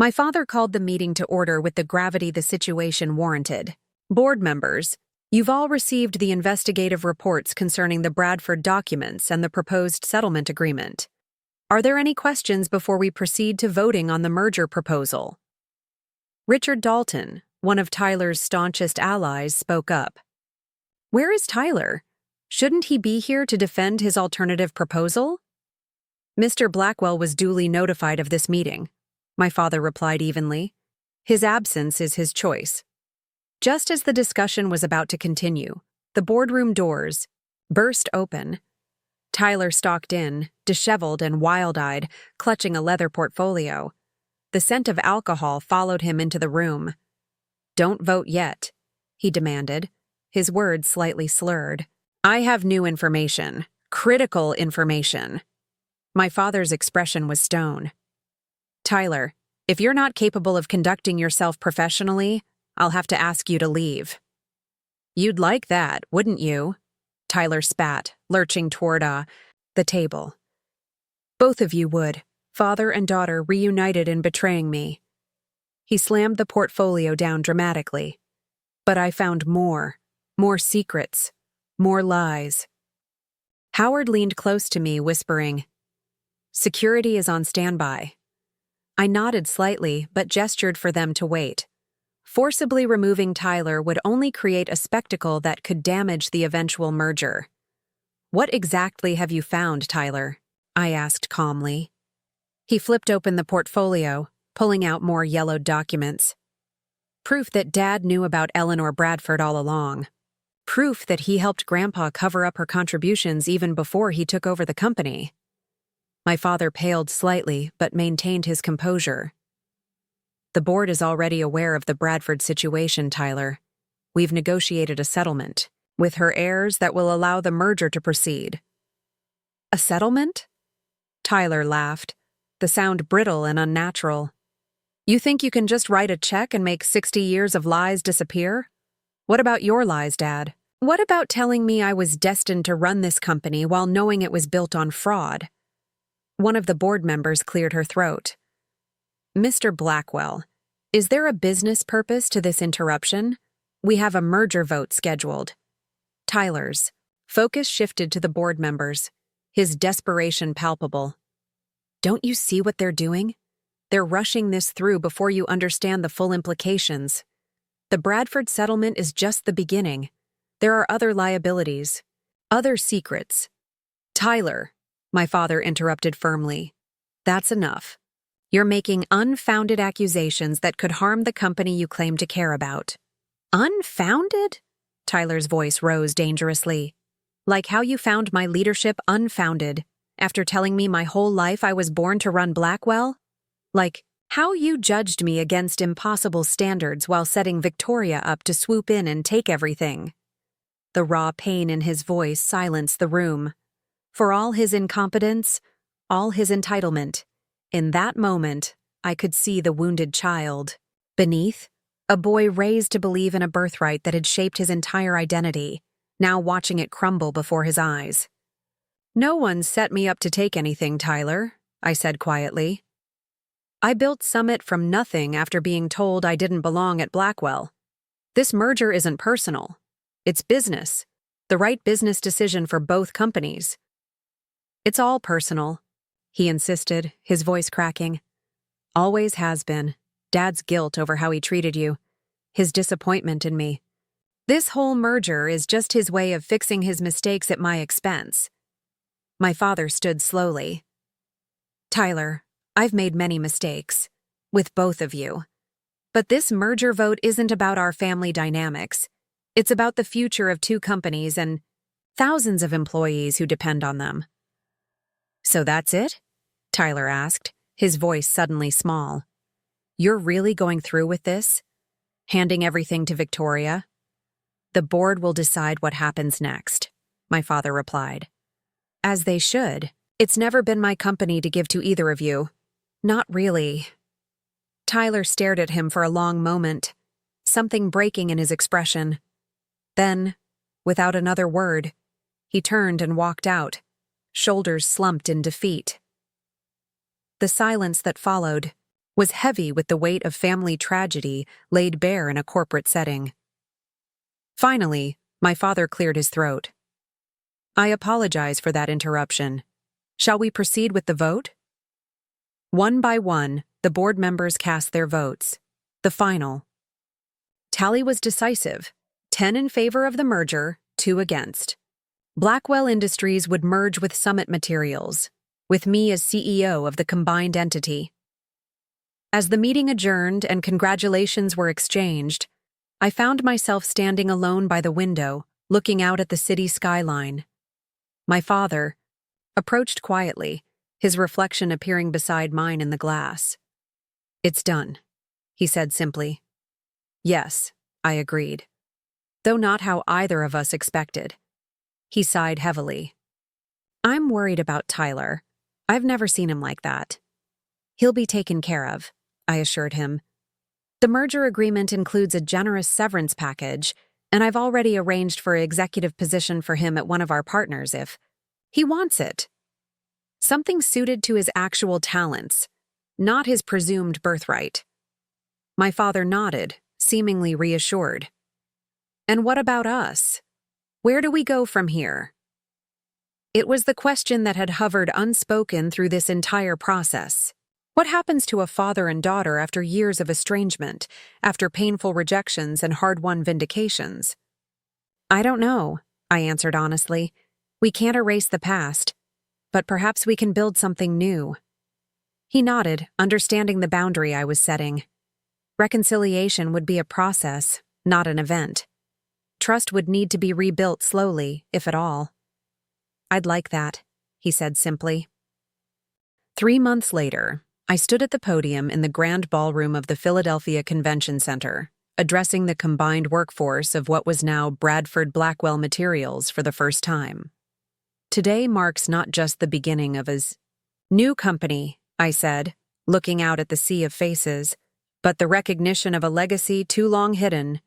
My father called the meeting to order with the gravity the situation warranted. Board members, you've all received the investigative reports concerning the Bradford documents and the proposed settlement agreement. Are there any questions before we proceed to voting on the merger proposal? Richard Dalton, one of Tyler's staunchest allies, spoke up. Where is Tyler? Shouldn't he be here to defend his alternative proposal? Mr. Blackwell was duly notified of this meeting, my father replied evenly. His absence is his choice. Just as the discussion was about to continue, the boardroom doors burst open. Tyler stalked in, disheveled and wild-eyed, clutching a leather portfolio. The scent of alcohol followed him into the room. Don't vote yet, he demanded, his words slightly slurred. I have new information, critical information. My father's expression was stone. Tyler, if you're not capable of conducting yourself professionally, I'll have to ask you to leave. You'd like that, wouldn't you? Tyler spat, lurching toward the table. Both of you would, father and daughter reunited in betraying me. He slammed the portfolio down dramatically. But I found more secrets, more lies. Howard leaned close to me, whispering, Security is on standby. I nodded slightly, but gestured for them to wait. Forcibly removing Tyler would only create a spectacle that could damage the eventual merger. What exactly have you found, Tyler? I asked calmly. He flipped open the portfolio, pulling out more yellowed documents. Proof that Dad knew about Eleanor Bradford all along. Proof that he helped Grandpa cover up her contributions even before he took over the company. My father paled slightly but maintained his composure. The board is already aware of the Bradford situation, Tyler. We've negotiated a settlement with her heirs that will allow the merger to proceed. A settlement? Tyler laughed, the sound brittle and unnatural. You think you can just write a check and make 60 years of lies disappear? What about your lies, Dad? What about telling me I was destined to run this company while knowing it was built on fraud? One of the board members cleared her throat. Mr. Blackwell, is there a business purpose to this interruption? We have a merger vote scheduled. Tyler's focus shifted to the board members, his desperation palpable. Don't you see what they're doing? They're rushing this through before you understand the full implications. The Bradford settlement is just the beginning. There are other liabilities, other secrets. Tyler, my father interrupted firmly. That's enough. You're making unfounded accusations that could harm the company you claim to care about. Unfounded? Tyler's voice rose dangerously. Like how you found my leadership unfounded after telling me my whole life I was born to run Blackwell? Like how you judged me against impossible standards while setting Victoria up to swoop in and take everything. The raw pain in his voice silenced the room. For all his incompetence, all his entitlement, in that moment, I could see the wounded child. Beneath, a boy raised to believe in a birthright that had shaped his entire identity, now watching it crumble before his eyes. No one set me up to take anything, Tyler, I said quietly. I built Summit from nothing after being told I didn't belong at Blackwell. This merger isn't personal. It's business, the right business decision for both companies. It's all personal, he insisted, his voice cracking. Always has been. Dad's guilt over how he treated you, his disappointment in me. This whole merger is just his way of fixing his mistakes at my expense. My father stood slowly. Tyler, I've made many mistakes, with both of you. But this merger vote isn't about our family dynamics. It's about the future of two companies and thousands of employees who depend on them. So that's it? Tyler asked, his voice suddenly small. You're really going through with this? Handing everything to Victoria? The board will decide what happens next, my father replied. As they should. It's never been my company to give to either of you. Not really. Tyler stared at him for a long moment, something breaking in his expression. Then, without another word, he turned and walked out, shoulders slumped in defeat. The silence that followed was heavy with the weight of family tragedy laid bare in a corporate setting. Finally, my father cleared his throat. I apologize for that interruption. Shall we proceed with the vote? One by one, the board members cast their votes. The final tally was decisive. 10 in favor of the merger, 2 against. Blackwell Industries would merge with Summit Materials, with me as CEO of the combined entity. As the meeting adjourned and congratulations were exchanged, I found myself standing alone by the window, looking out at the city skyline. My father approached quietly, his reflection appearing beside mine in the glass. It's done, he said simply. Yes, I agreed. Though not how either of us expected. He sighed heavily. I'm worried about Tyler. I've never seen him like that. He'll be taken care of, I assured him. The merger agreement includes a generous severance package, and I've already arranged for an executive position for him at one of our partners if he wants it. Something suited to his actual talents, not his presumed birthright. My father nodded, seemingly reassured. And what about us? Where do we go from here? It was the question that had hovered unspoken through this entire process. What happens to a father and daughter after years of estrangement, after painful rejections and hard-won vindications? I don't know, I answered honestly. We can't erase the past. but perhaps we can build something new." He nodded, understanding the boundary I was setting. Reconciliation would be a process, not an event. Trust would need to be rebuilt slowly, if at all. "I'd like that," he said simply. 3 months later, I stood at the podium in the grand ballroom of the Philadelphia Convention Center, addressing the combined workforce of what was now Bradford Blackwell Materials for the first time. "Today marks not just the beginning of a new company," I said, looking out at the sea of faces, "but the recognition of a legacy too long hidden."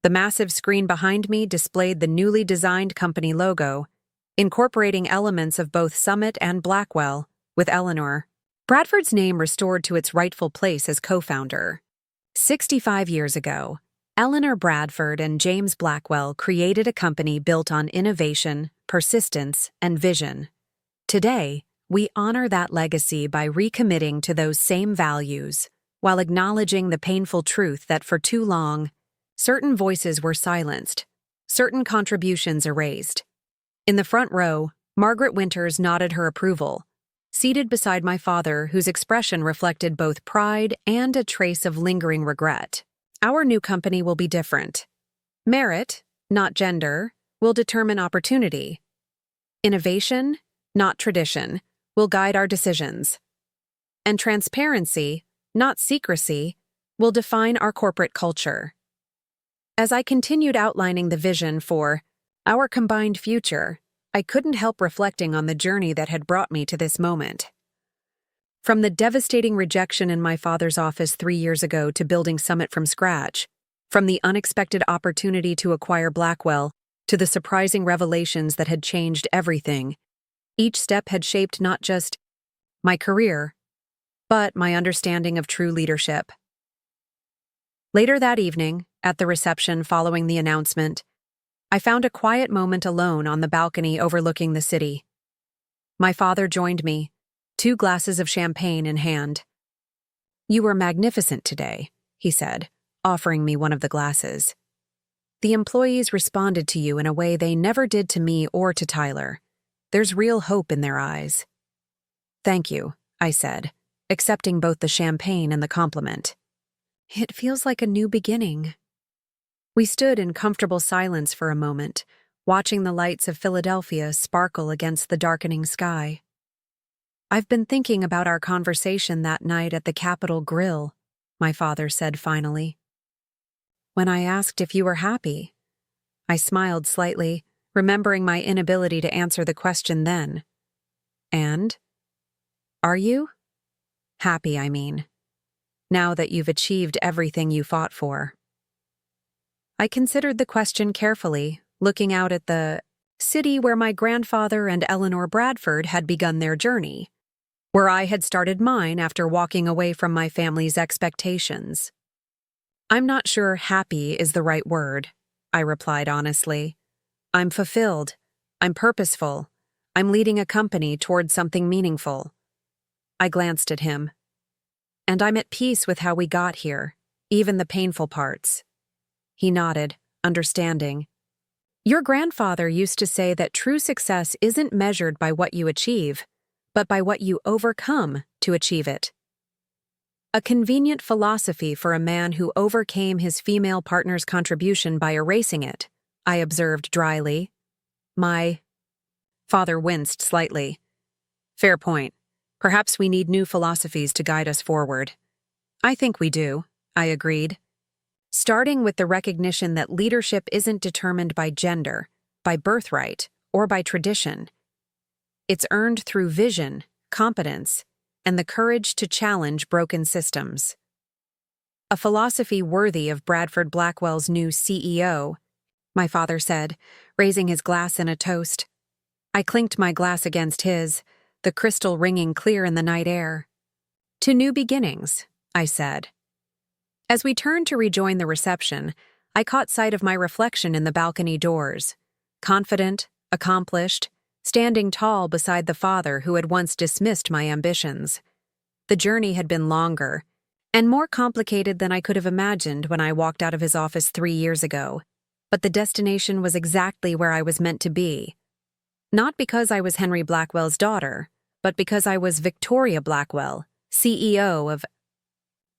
The massive screen behind me displayed the newly designed company logo, incorporating elements of both Summit and Blackwell, with Eleanor Bradford's name restored to its rightful place as co-founder. 65 years ago, Eleanor Bradford and James Blackwell created a company built on innovation, persistence, and vision. Today, we honor that legacy by recommitting to those same values, while acknowledging the painful truth that for too long, certain voices were silenced, certain contributions erased. In the front row, Margaret Winters nodded her approval, seated beside my father, whose expression reflected both pride and a trace of lingering regret. "Our new company will be different. Merit, not gender, will determine opportunity. Innovation, not tradition, will guide our decisions. And transparency, not secrecy, will define our corporate culture." As I continued outlining the vision for our combined future, I couldn't help reflecting on the journey that had brought me to this moment. From the devastating rejection in my father's office 3 years ago to building Summit from scratch, from the unexpected opportunity to acquire Blackwell to the surprising revelations that had changed everything, each step had shaped not just my career, but my understanding of true leadership. Later that evening, at the reception following the announcement, I found a quiet moment alone on the balcony overlooking the city. My father joined me, 2 glasses of champagne in hand. "You were magnificent today," he said, offering me one of the glasses. "The employees responded to you in a way they never did to me or to Tyler. There's real hope in their eyes." "Thank you," I said, accepting both the champagne and the compliment. "It feels like a new beginning." We stood in comfortable silence for a moment, watching the lights of Philadelphia sparkle against the darkening sky. "I've been thinking about our conversation that night at the Capitol Grill," my father said finally. "When I asked if you were happy." I smiled slightly, remembering my inability to answer the question then. "And? Are you? Happy, I mean. Now that you've achieved everything you fought for." I considered the question carefully, looking out at the city where my grandfather and Eleanor Bradford had begun their journey, where I had started mine after walking away from my family's expectations. "I'm not sure happy is the right word," I replied honestly. "I'm fulfilled. I'm purposeful. I'm leading a company toward something meaningful." I glanced at him. "And I'm at peace with how we got here, even the painful parts." He nodded, understanding. "Your grandfather used to say that true success isn't measured by what you achieve, but by what you overcome to achieve it." A convenient philosophy for a man who overcame his female partner's contribution by erasing it, I observed dryly. My father winced slightly. "Fair point. Perhaps we need new philosophies to guide us forward." "I think we do," I agreed. Starting with the recognition that leadership isn't determined by gender, by birthright, or by tradition. It's earned through vision, competence, and the courage to challenge broken systems. "A philosophy worthy of Bradford Blackwell's new CEO," my father said, raising his glass in a toast. I clinked my glass against his, the crystal ringing clear in the night air. "To new beginnings," I said. As we turned to rejoin the reception, I caught sight of my reflection in the balcony doors. Confident, accomplished, standing tall beside the father who had once dismissed my ambitions. The journey had been longer, and more complicated than I could have imagined when I walked out of his office 3 years ago, but the destination was exactly where I was meant to be. Not because I was Henry Blackwell's daughter, but because I was Victoria Blackwell, CEO of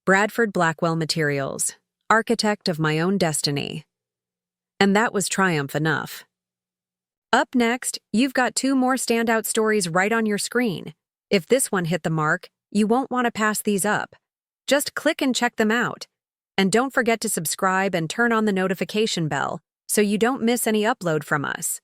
Bradford Blackwell Materials, architect of my own destiny. And that was triumph enough. Up next, you've got 2 more standout stories right on your screen. If this one hit the mark, you won't want to pass these up. Just click and check them out. And don't forget to subscribe and turn on the notification bell so you don't miss any upload from us.